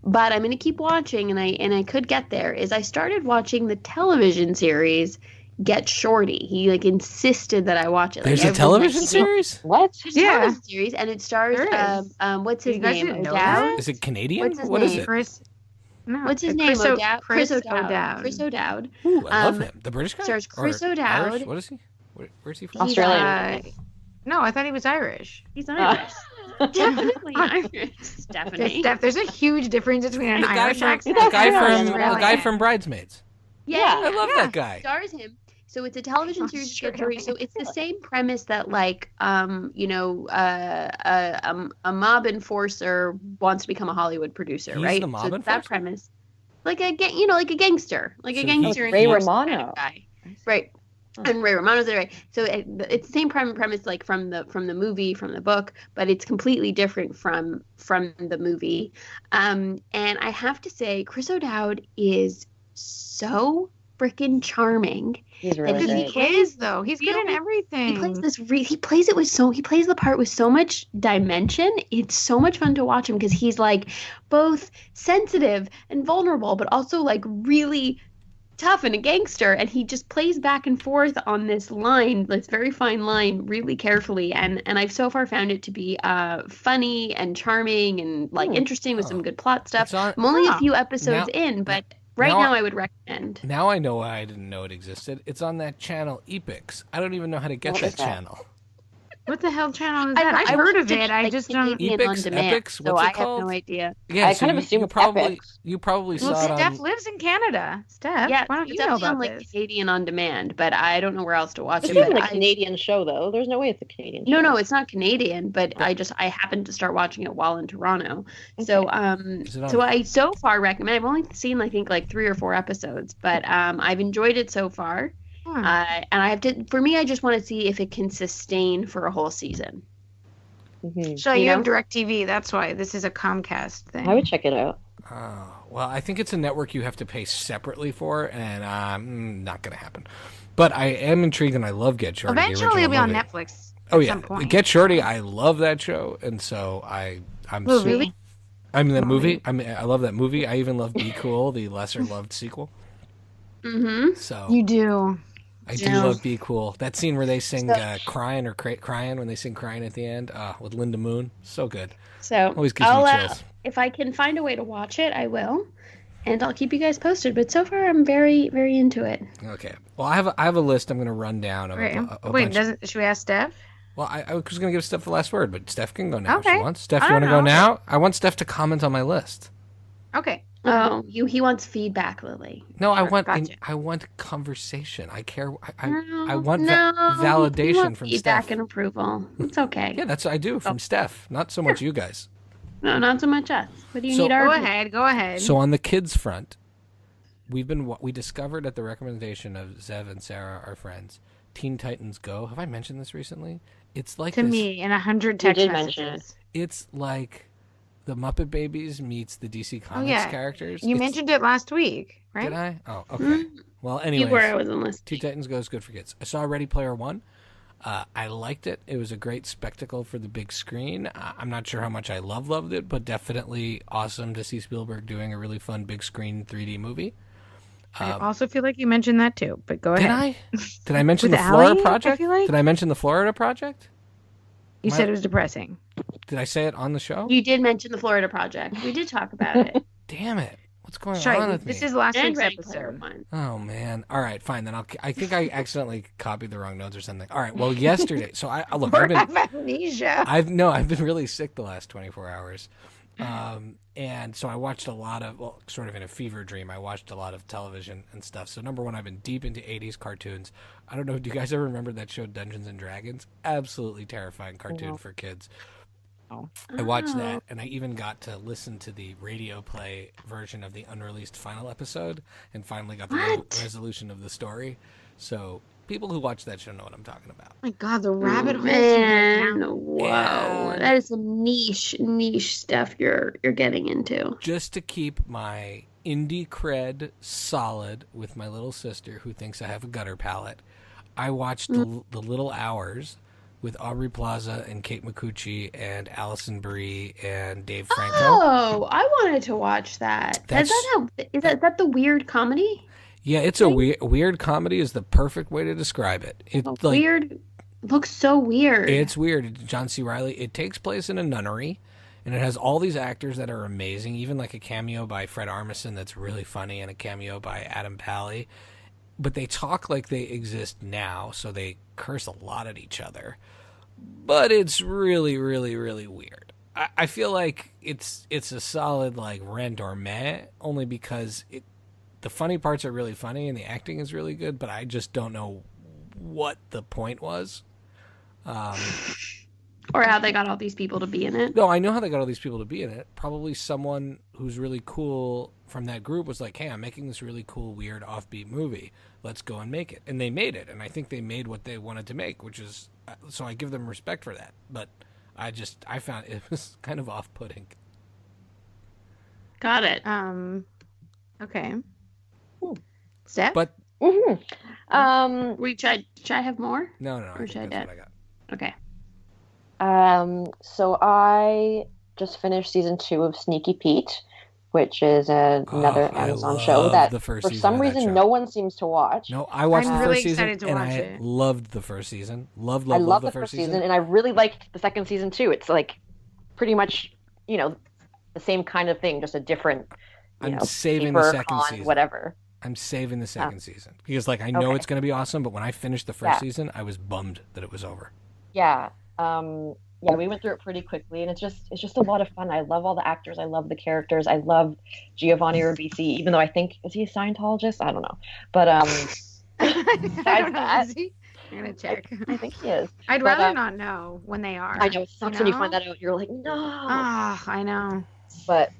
but I'm going to keep watching, and I could get there. Is I started watching the television series Get Shorty. He like insisted that I watch it. There's a television series? What? There's a television series, and it stars what's his name? O'Dowd? Is it Canadian? What's his name? What's his name? O'Dowd. Chris O'Dowd. Chris O'Dowd. Ooh, I love him. The British guy? Stars Chris O'Dowd. Irish? What is he? Where's he from? Australian. No, I thought he was Irish. He's Irish. Definitely Irish. Stephanie. Steph, there's a huge difference between an Irish accent and the guy from Bridesmaids. Yeah, I love that guy. Stars him. So it's a television series. So it's the same premise that like a mob enforcer wants to become a Hollywood producer, right? The mob so it's enforcer? that premise, like a gangster, Ray Romano, guy. Right? And Ray Romano's there, right? So it's the same premise, like from the movie, from the book, but it's completely different from the movie. And I have to say, Chris O'Dowd is so freaking charming. He's really good. He is though. He's good in everything. He plays the part with so much dimension. It's so much fun to watch him because he's like both sensitive and vulnerable, but also like really tough and a gangster, and he just plays back and forth on this very fine line, really carefully, and I've so far found it to be funny and charming and like interesting with some good plot stuff. I'm only a few episodes in, but now I would recommend. Now I know why I didn't know it existed. It's on that channel Epix. I don't even know how to get that channel. What the hell channel is that? I've heard of it. I just don't. Epix, Epix. So I have no idea. Yeah, I kind of assume you probably saw it on. Steph lives in Canada. Steph, yeah, why don't you know definitely about on like this? Canadian on demand, but I don't know where else to watch it. It's not a Canadian show though. There's no way it's a Canadian show. No, it's not Canadian, but I happened to start watching it while in Toronto. Okay. So I so far recommend. I've only seen I think like 3 or 4 episodes, but I've enjoyed it so far. And I just want to see if it can sustain for a whole season. Mm-hmm. So you have DirecTV. That's why this is a Comcast thing. I would check it out. Well, I think it's a network you have to pay separately for, and not going to happen. But I am intrigued, and I love Get Shorty. Eventually, it'll be on Netflix. Some point. Get Shorty. I love that show, and so I'm movie. I'm the movie. I love that movie. I even love Be Cool, the lesser loved sequel. Mm-hmm. So you do. I do love Be Cool. That scene where they sing Crying when they sing Crying at the end with Linda Moon. So good. So always gives me chills. If I can find a way to watch it, I will. And I'll keep you guys posted. But so far, I'm very, very into it. Okay. Well, I have a list I'm going to run down. Should we ask Steph? Well, I was going to give Steph the last word, but Steph can go now if she wants. Steph, you want to go now? I want Steph to comment on my list. Okay. Oh, he wants feedback, Lily. No, I want conversation. I care. I want validation from feedback Steph. And approval. It's okay. Yeah, that's what I do from Steph. Not so much you guys. No, not so much us. What do you need? Go ahead. So on the kids front, we discovered at the recommendation of Zev and Sarah, our friends, Teen Titans Go. Have I mentioned this recently? It's like me in 100 text messages. It's like the Muppet Babies meets the DC Comics characters. You mentioned it last week, right? Did I? Oh, okay. Well, anyway. Where I wasn't listening. Teen Titans Go is good for kids. I saw Ready Player One. I liked it. It was a great spectacle for the big screen. I'm not sure how much I loved it, but definitely awesome to see Spielberg doing a really fun big screen 3D movie. I also feel like you mentioned that too, but go ahead. Did I mention the Florida Project? Did I mention the Florida Project? You said it was depressing. Did I say it on the show? You did mention the Florida Project. We did talk about it. Damn it. What's going Shai, on with me? this is last And week's Ready Player episode. One. Oh man! All right, fine. Then I think I accidentally copied the wrong notes or something. All right. Well, yesterday. So I look. Or I've been. have amnesia. I've been really sick the last 24 hours, and so I watched a lot of sort of in a fever dream. I watched a lot of television and stuff. So number one, I've been deep into 80s cartoons. I don't know. Do you guys ever remember that show Dungeons and Dragons? Absolutely terrifying cartoon for kids. I watched that, and I even got to listen to the radio play version of the unreleased final episode, and finally got the resolution of the story. So people who watch that show know what I'm talking about. Oh my God, the rabbit hole. Man, whoa, Yeah. that is some niche stuff you're getting into. Just to keep my indie cred solid with my little sister, who thinks I have a gutter palate, I watched the Little Hours with Aubrey Plaza and Kate Micucci and Allison Brie and Dave Franco. Oh, I wanted to watch that. Is that the weird comedy? Yeah, it's a weird comedy is the perfect way to describe it. It's like Weird. Looks so weird. it's weird. John C. Reilly. It takes place in a nunnery, and it has all these actors that are amazing. Even like a cameo by Fred Armisen that's really funny, and a cameo by Adam Pally. But they talk like they exist now, so they curse a lot at each other. But it's really, really, really weird. I feel like it's a solid like Rent or Meh, only because the funny parts are really funny and the acting is really good, but I just don't know what the point was. Or how they got all these people to be in it. No, I know how they got all these people to be in it. Probably someone who's really cool from that group was like, hey, I'm making this really cool, weird, offbeat movie. Let's go and make it. And they made it. And I think they made what they wanted to make, which is, so I give them respect for that. But I found it was kind of off-putting. Got it. Okay. Steph? But Should I have more? no, I Or think should I that's do- what I got. Okay. So I just finished season 2 of Sneaky Pete, which is another I Amazon love show that the first for season some of that reason show. no one seems to watch. No, I watched I'm the really first season, excited to and watch I it. loved the first season. I love the the first season, and I really liked the second season too. It's like pretty much, the same kind of thing, just a different, I'm saving the paper, second con, season. whatever. I'm saving the second season because, like, I know Okay. it's going to be awesome. But when I finished the first Yeah. season, I was bummed that it was over. Yeah. We went through it pretty quickly, and it's just a lot of fun. I love all the actors. I love the characters. I love Giovanni Ribisi, even though I think, is he a Scientologist? I don't know. But I besides don't know. that, Is he? I'm going to check. I think he is. I'd but, rather not know when they are. I know it sucks when you find know? that out. You're like, no. I know. But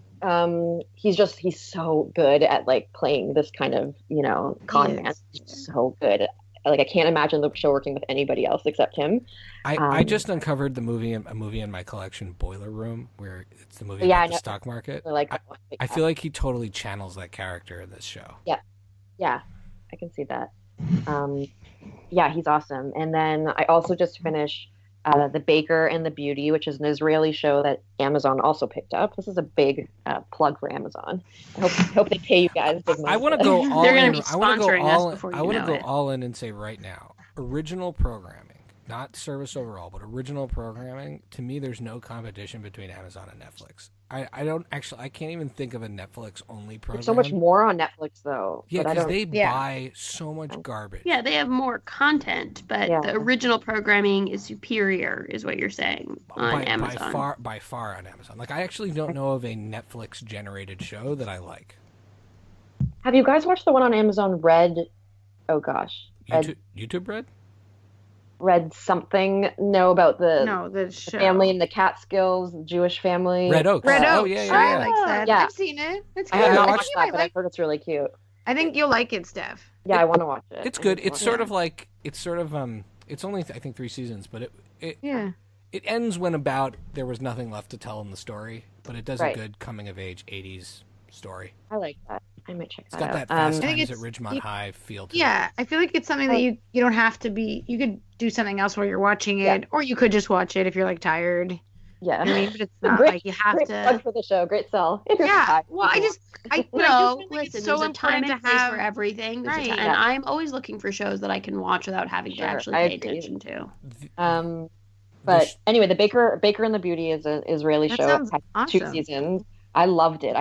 he's so good at like playing this kind of con He man. is. He's so good. Like I can't imagine the show working with anybody else except him. I just uncovered a movie in my collection, Boiler Room, where it's the movie Yeah, about I the know. stock market. I I feel like he totally channels that character in this show. Yeah, I can see that. Yeah, he's awesome. And then I also just finished The Baker and the Beauty, which is an Israeli show that Amazon also picked up. This is a big plug for Amazon. I hope they pay you guys big money. I want to for go this. all They're in. gonna be I want to sponsoring go us all in. before I you want to know go it. all in and say right now, original programming, not service overall, but original programming. To me, there's no competition between Amazon and Netflix. I can't even think of a Netflix only program. There's so much more on Netflix though. Yeah, but I because don't. they Yeah. buy so much garbage. Yeah, they have more content, but Yeah. the original programming is superior, is what you're saying on Amazon. By far on Amazon. Like I actually don't know of a Netflix generated show that I like. Have you guys watched the one on Amazon? Red. Oh gosh. YouTube Red? Red something. No, about the The show. family in the Catskills, the Jewish family. Red Oaks. Red Oh Oaks. yeah, Shai yeah. likes that. Yeah. I've seen it. It's I good. have not I watched think you that, might but I've like. heard it's really cute. I think you'll like it, Steph. Yeah, I want to watch it. It's good. I need to It's watch sort it. of like it's only I think 3 seasons, but it Yeah. ends when about there was nothing left to tell in the story, but it does Right. a good coming of age 80s story. I like that. I might check It's that got out. that Fast I think Times at it's- Ridgemont High feel to it. Yeah, I feel like it's something that you don't have to be. You could do something else while you're watching it, Yeah. or you could just watch it if you're like tired. Yeah. I mean, but it's not Great- like you have Great plug to. for the show. Great sell. If you're Yeah. tired, Well, I you just No, feel like listen, it's so there's a time important and to place have for everything. There's a Right. time, and I'm always looking for shows that I can watch without having Sure, to actually I pay agree. attention to. But anyway, the Baker and the Beauty is an Israeli That show. sounds It had awesome. 2 seasons. I loved it.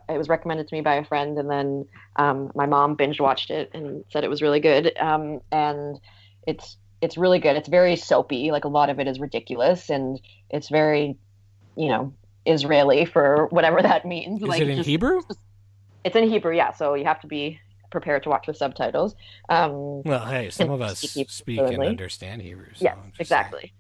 It was recommended to me by a friend, and then my mom binge watched it and said it was really good. And it's really good. It's very soapy. Like a lot of it is ridiculous, and it's very, Israeli for whatever that means. Is like, it in Hebrew? It's in Hebrew, yeah. So you have to be prepared to watch with subtitles. Well, hey, some of us speak speak and fluently. understand Hebrew. So Yes, I'm just exactly.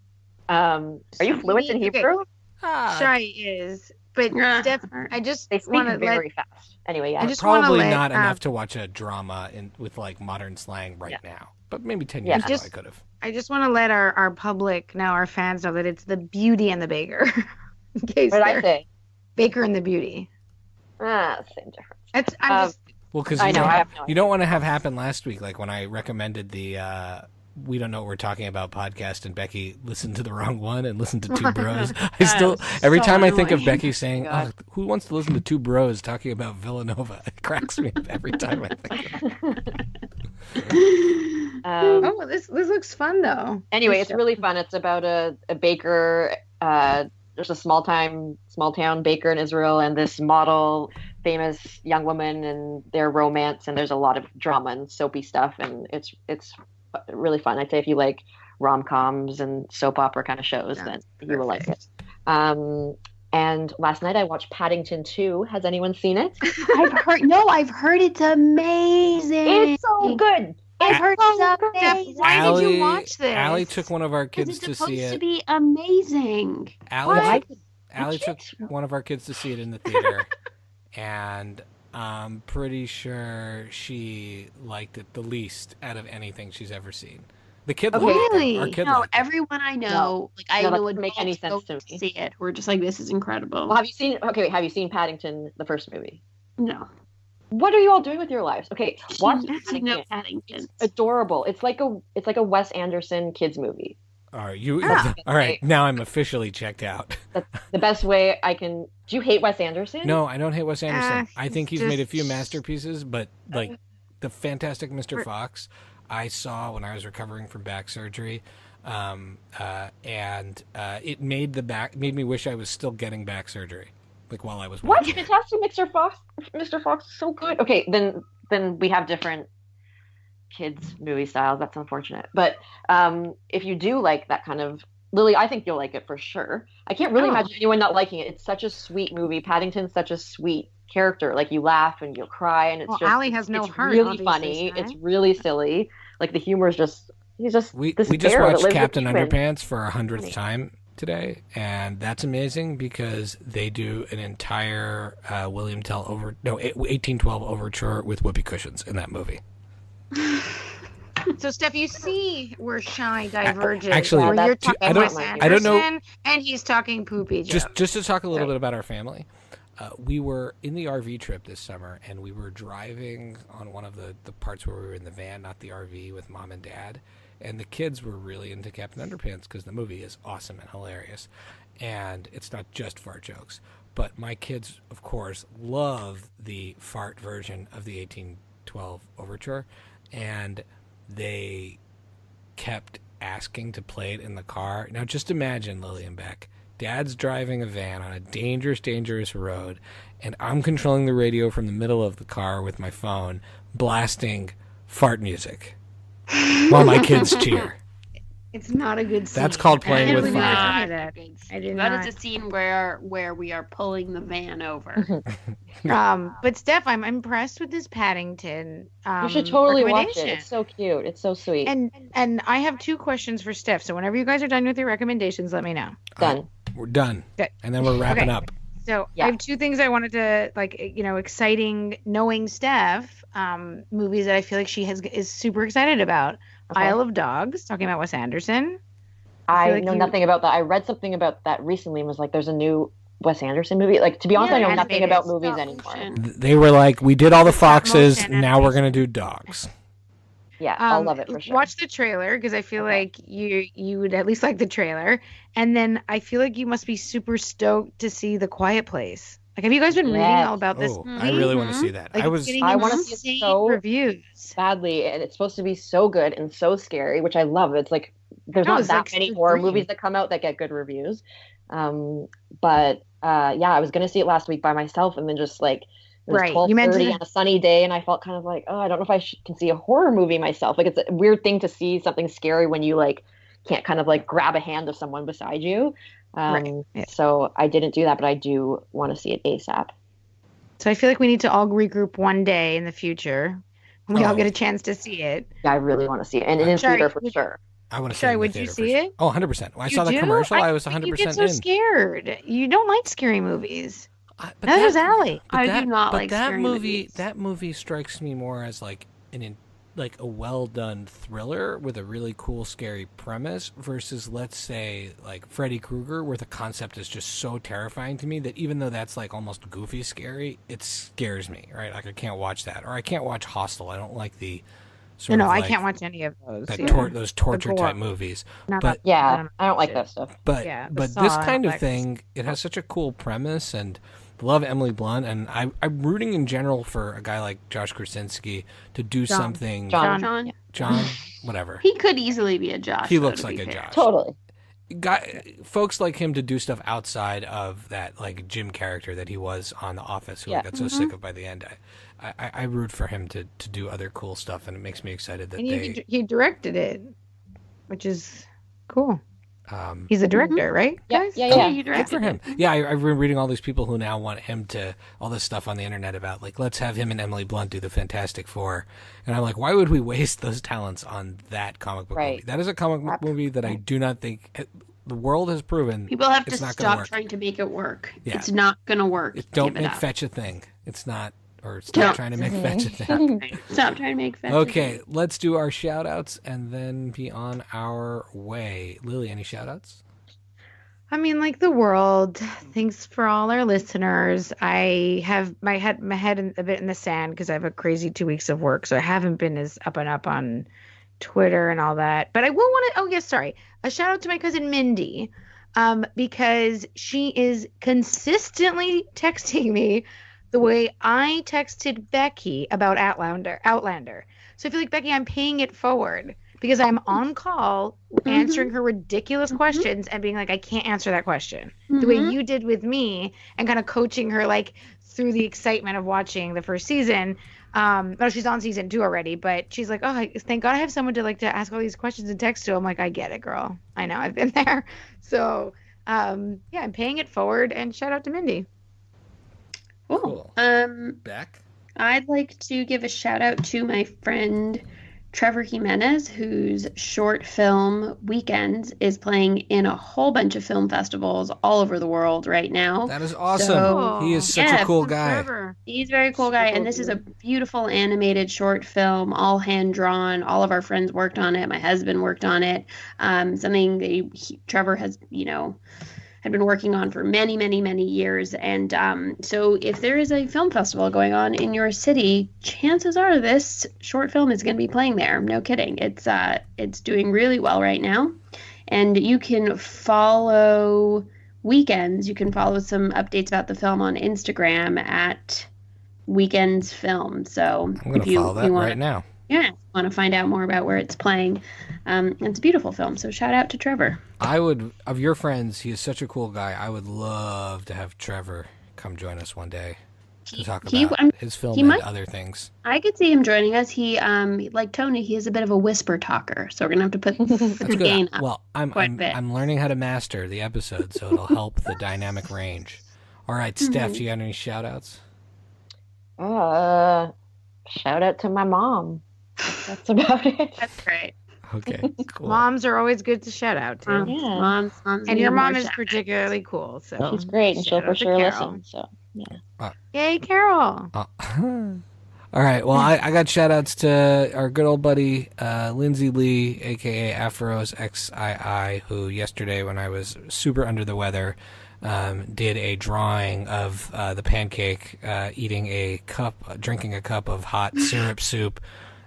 Are you fluent in Okay. Hebrew? Shai is, but Steph, I just They speak want to very fast. Anyway, yeah. I just wanna Probably let, not enough to watch a drama with like modern slang right now, but maybe 10 years ago I could have. I just want to let our public now, our fans know that it's the Beauty and the Baker. In case What did I say? Baker and the Beauty. Same difference. I'm just Well, because I know, I have no you don't want to have happen last week, like when I recommended the We Don't Know What We're Talking About podcast, and Becky listened to the wrong one and listened to Two Bros. I still, every so time I think of annoying. Becky saying, God. who wants to listen to Two Bros talking about Villanova? It cracks me up every time I think of it. oh, this looks fun though. Anyway, it's really fun. It's about a baker. There's a small town baker in Israel, and this model, famous young woman, and their romance, and there's a lot of drama and soapy stuff, and it's really fun. I'd say if you like rom-coms and soap opera kind of shows, then you will like it. And last night I watched Paddington 2. Has anyone seen it? I've heard it's amazing. It's so good. I've heard it's amazing. Why did you watch this? Allie took one of our Because kids it's to supposed see to it. be amazing. Allie took one of our kids to see it in the theater, and I'm pretty sure she liked it the least out of anything she's ever seen. The kid liked it. Really? Our kid No, liked it. everyone I know, I No, that know doesn't make any adults sense to go me. see it. We're just like, this is incredible. Well, have you seen Paddington, the first movie? No. What are you all doing with your lives? Okay, watch No Paddington. Paddington. It's adorable. It's like a Wes Anderson kids movie. All right, Ah. all right. Now I'm officially checked out. That's the best way I can. Do you hate Wes Anderson? No, I don't hate Wes Anderson. I he's think he's made a just- few masterpieces, but like the Fantastic Mr. Fox, I saw when I was recovering from back surgery, and it made me wish I was still getting back surgery, like while I was What? watching it. Fantastic Mr. Fox. Mr. Fox is so good. Okay, then we have different kids movie styles. That's unfortunate. But if you do like that kind of Lily, I think you'll like it for sure. I can't really imagine anyone not liking it. It's such a sweet movie. Paddington's such a sweet character. Like you laugh and you'll cry, and it's Well, just Allie has no it's heart, really obviously, funny. right? It's really silly. Like the humor is just We this just bear that watched lives with Captain humans. Underpants for our 100th time today, and that's amazing because they do an entire William Tell 1812 overture with whoopee cushions in that movie. So, Steph, you see where Shai diverges. Actually, where you're that's- talking I don't- Wes I don't know- Anderson, and he's talking poopy jokes. Just to talk a little bit about our family, we were in the RV trip this summer, and we were driving on one of the parts where we were in the van, not the RV, with mom and dad. And the kids were really into Captain Underpants because the movie is awesome and hilarious. And it's not just fart jokes. But my kids, of course, love the fart version of the 1812 overture. And they kept asking to play it in the car. Now, just imagine, Lily and Beck, Dad's driving a van on a dangerous, dangerous road, and I'm controlling the radio from the middle of the car with my phone, blasting fart music while my kids cheer. It's not a good scene. That's called playing I with did fire. not Not see that. I did That not. is a scene where we are pulling the van over. But Steph, I'm impressed with this Paddington. You should totally watch it. recommendation. It's so cute. It's so sweet. And I have 2 questions for Steph. So whenever you guys are done with your recommendations, let me know. Done. We're done. Good. And then we're wrapping Okay. up. So Yeah. I have 2 things I wanted to exciting knowing Steph movies that I feel like she is super excited about. Okay. Isle of Dogs, talking about Wes Anderson. I feel like know you- nothing about that. I read something about that recently and was like, there's a new Wes Anderson movie. Like, to be honest, Yeah, I know animated nothing about stop movies motion. anymore. They were like, we did all the foxes, motion now we're animation. going to do dogs. Yeah, I'll love it for sure. Watch the trailer because I feel Okay. like you would at least like the trailer. And then I feel like you must be super stoked to see The Quiet Place. Like, have you guys been reading Yes. all about this? Oh, movie? I really want to Mhm. see that. Like, I it's was. getting I wanna see it insane so reviews. Badly, and it's supposed to be so good and so scary, which I love. It's like there's No, not it's that like many the horror dream. movies that come out that get good reviews. Yeah, I was gonna see it last week by myself, and then just like it was Right. You 12:30 mentioned on a sunny day, and I felt kind of like, oh, I don't know if can see a horror movie myself. Like it's a weird thing to see something scary when you like can't kind of like grab a hand of someone beside you. Right. Yeah. So I didn't do that, but I do want to see it ASAP. So I feel like we need to all regroup one day in the future when we all Oh. get a chance to see it. Yeah, I really want to see it, and in Sorry, theater for sure. I want to see Sorry, it in the would you theater for see sure. it? Oh, 100%. When I You saw the do? commercial, I was but 100% you get so in. scared. You don't like scary movies. But Neither does Allie. I do not but like that scary movie. movies. That movie strikes me more as like like a well done thriller with a really cool scary premise versus, let's say, like Freddy Krueger, where the concept is just so terrifying to me that even though that's like almost goofy scary, it scares me. Right? Like I can't watch that, or I can't watch Hostel. I don't like the sort No, of I like can't watch any of those. that Yeah. those torture gore. type movies. Not But Yeah, I don't like that stuff. But Yeah, the but Saw this and kind all of that thing, it has such a cool premise, and I love Emily Blunt, and I'm rooting in general for a guy like Josh Krasinski to do John. something. John. John, whatever. He could easily be a Josh. He though, looks to be like a fair. Josh. Totally. Folks like him to do stuff outside of that like Jim character that he was on The Office, who I Yeah. got so sick of by the end. I root for him to do other cool stuff, and it makes me excited that And they. he directed it, which is cool. Um, He's a director, right? Yeah, guys? yeah, Yeah, yeah. you Good directed for him. it. Yeah, I've been reading all these people who now want him to, all this stuff on the internet about, like, let's have him and Emily Blunt do the Fantastic Four. And I'm like, why would we waste those talents on that comic book Right. movie? That is a comic book movie that I do not think, the world has proven. People have to it's not gonna stop work. trying to make it work. Yeah. It's not going to work. Don't Give it make up. fetch a thing. It's not, or stop Don't. trying to make fetch a thing. Stop trying to make fetch. Okay, let's do our shout outs and then be on our way. Lily, any shout outs? I mean, like the world. Thanks for all our listeners. I have my head a bit in the sand because I have a crazy 2 weeks of work, so I haven't been as up and up on Twitter and all that. But I will want to. Oh yes, sorry. A shout out to my cousin Mindy, because she is consistently texting me the way I texted Becky about Outlander. So I feel like, Becky, I'm paying it forward because I'm on call answering her ridiculous questions and being like, I can't answer that question. The way you did with me, and kind of coaching her like through the excitement of watching the first season. No, she's on season 2 already, but she's like, oh, thank God I have someone to ask all these questions and text to. I'm like, I get it, girl. I know, I've been there. So, yeah, I'm paying it forward, and shout out to Mindy. Cool. Back? I'd like to give a shout out to my friend Trevor Jimenez, whose short film Weekends is playing in a whole bunch of film festivals all over the world right now. That is awesome. So- He is such Yeah, a cool guy. Forever. He's a very cool guy, and this is a beautiful animated short film, all hand drawn. All of our friends worked on it. My husband worked on it. Something that Trevor has, had been working on for many, many, many years. And so if there is a film festival going on in your city, chances are this short film is going to be playing there. No kidding. It's doing really well right now. And you can follow Weekends. You can follow some updates about the film on Instagram at Weekends Film. So I'm going to follow that right now. Yeah, want to find out more about where it's playing. It's a beautiful film. So shout out to Trevor. I would, of your friends, he is such a cool guy. I would love to have Trevor come join us one day to talk about his film and other things. I could see him joining us. He, like Tony, he is a bit of a whisper talker, so we're gonna have to put the gain up. Well, I'm learning how to master the episode, so it'll help the dynamic range. All right, Steph, do you got any shout outs? Shout out to my mom. That's about it. That's great. Okay, cool. Moms are always good to shout out to. Yeah. Moms And your need mom more is shout- particularly cool. So She's great, and she'll shout for out to sure Carol. listen. So yeah. Yay, Carol. All right, well, I got shout outs to our good old buddy Lindsay Lee, a.k.a. Afros XII, who yesterday, when I was super under the weather, did a drawing of the pancake drinking a cup of hot syrup soup,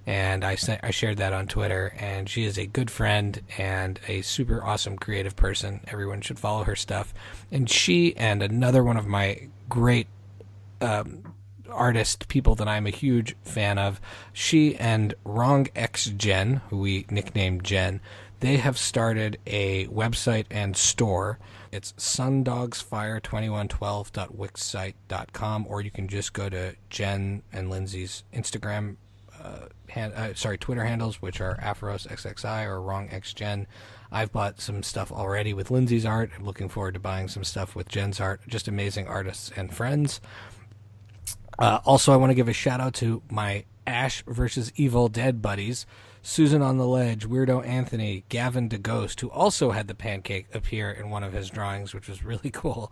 and I shared that on Twitter. And she is a good friend and a super awesome creative person. Everyone should follow her stuff. And she and another one of my great artist people that I'm a huge fan of. She and Wrong X Jen, who we nicknamed Jen, they have started a website and store. It's sundogsfire2112.wixsite.com, or you can just go to Jen and Lindsay's Instagram, Twitter handles, which are AfrosXXI or WrongXGen. I've bought some stuff already with Lindsay's art. I'm looking forward to buying some stuff with Jen's art. Just amazing artists and friends. Also, I want to give a shout out to my Ash versus Evil Dead buddies, Susan on the Ledge, Weirdo Anthony, Gavin DeGhost, who also had the pancake appear in one of his drawings, which was really cool.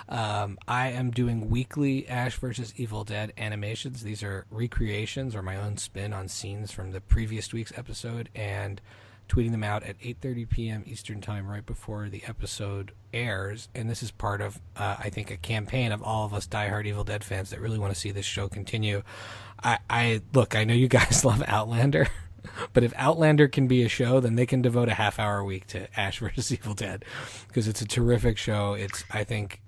I am doing weekly Ash versus Evil Dead animations. These are recreations or my own spin on scenes from the previous week's episode, and tweeting them out at 8:30 p.m. Eastern Time right before the episode airs. And this is part of, I think, a campaign of all of us diehard Evil Dead fans that really want to see this show continue. I know you guys love Outlander, but if Outlander can be a show, then they can devote a half-hour a week to Ash vs. Evil Dead, because it's a terrific show. It's, I think,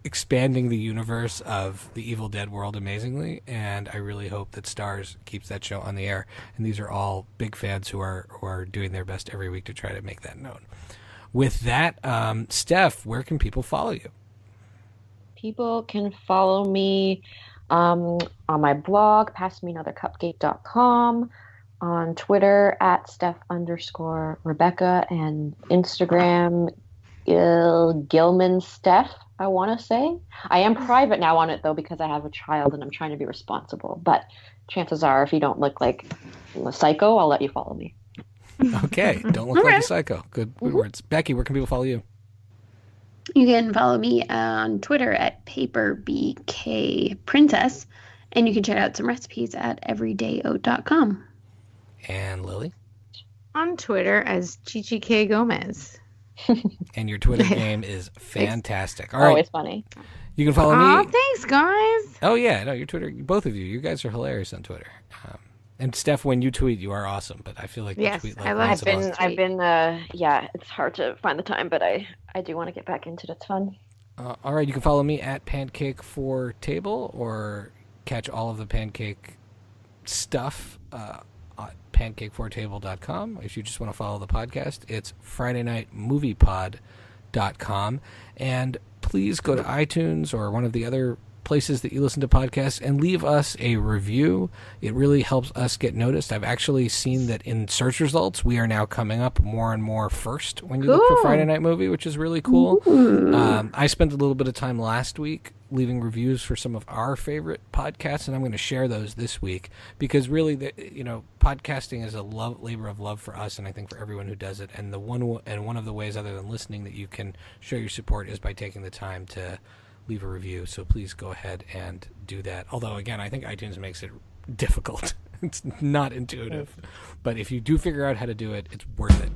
expanding the universe of the Evil Dead world amazingly, and I really hope that Starz keeps that show on the air. And these are all big fans who are doing their best every week to try to make that known. With that, Steph, where can people follow you? People can follow me on my blog, passmeanothercupcake.com, on Twitter at Steph_Rebecca, and Instagram Gilman Steph, I want to say. I am private now on it, though, because I have a child and I'm trying to be responsible. But chances are, if you don't look like a psycho, I'll let you follow me. Okay, don't look like a psycho. Good words. Becky, where can people follow you? You can follow me on Twitter at PaperBKPrincess, and you can check out some recipes at everydayoat.com. And Lily? On Twitter as Chichi K. Gomez. And your Twitter game is fantastic. All right. Always funny. You can follow me. Oh, thanks, guys. Oh, yeah. No, your Twitter, both of you. You guys are hilarious on Twitter. And Steph, when you tweet, you are awesome. But I feel like you tweet like lots of us. I've been, it's hard to find the time, but I do want to get back into it. It's fun. All right. You can follow me at Pancake4Table, or catch all of the pancake stuff at pancake4table.com. If you just want to follow the podcast, it's FridayNightMoviePod.com. And please go to iTunes or one of the other places that you listen to podcasts and leave us a review. It really helps us get noticed. I've actually seen that in search results, we are now coming up more and more first when you look for Friday Night Movie, which is really cool. I spent a little bit of time last week leaving reviews for some of our favorite podcasts, and I'm going to share those this week, because really, podcasting is a labor of love for us, and I think for everyone who does it. And one of the ways, other than listening, that you can show your support is by taking the time to leave a review. So please go ahead and do that. Although, again, I think iTunes makes it difficult. It's not intuitive. But if you do figure out how to do it, it's worth it.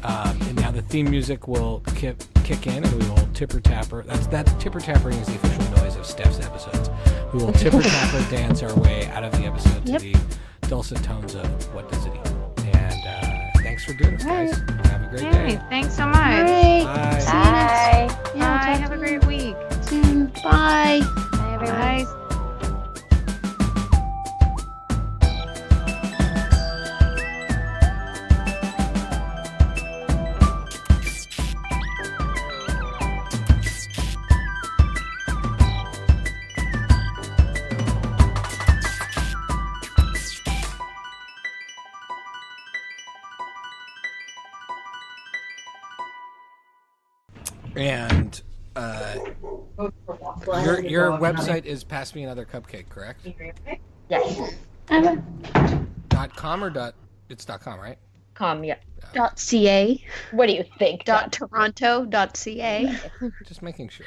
And now the theme music will kick in, and we will tipper-tapper. That tipper-tappering is the official noise of Steph's episodes. We will tipper-tapper dance our way out of the episode to the dulcet tones of What Does It Eat? And thanks for doing this, guys. Have a great day. Thanks so much. All right. Bye. See you next. Bye. Have a great week. Soon. Bye. Bye, everyone. Bye. And your website is Pass Me Another Cupcake, correct? Yes. .com or it's .com, right? Yeah. .ca. What do you think? .toronto.ca. Just making sure.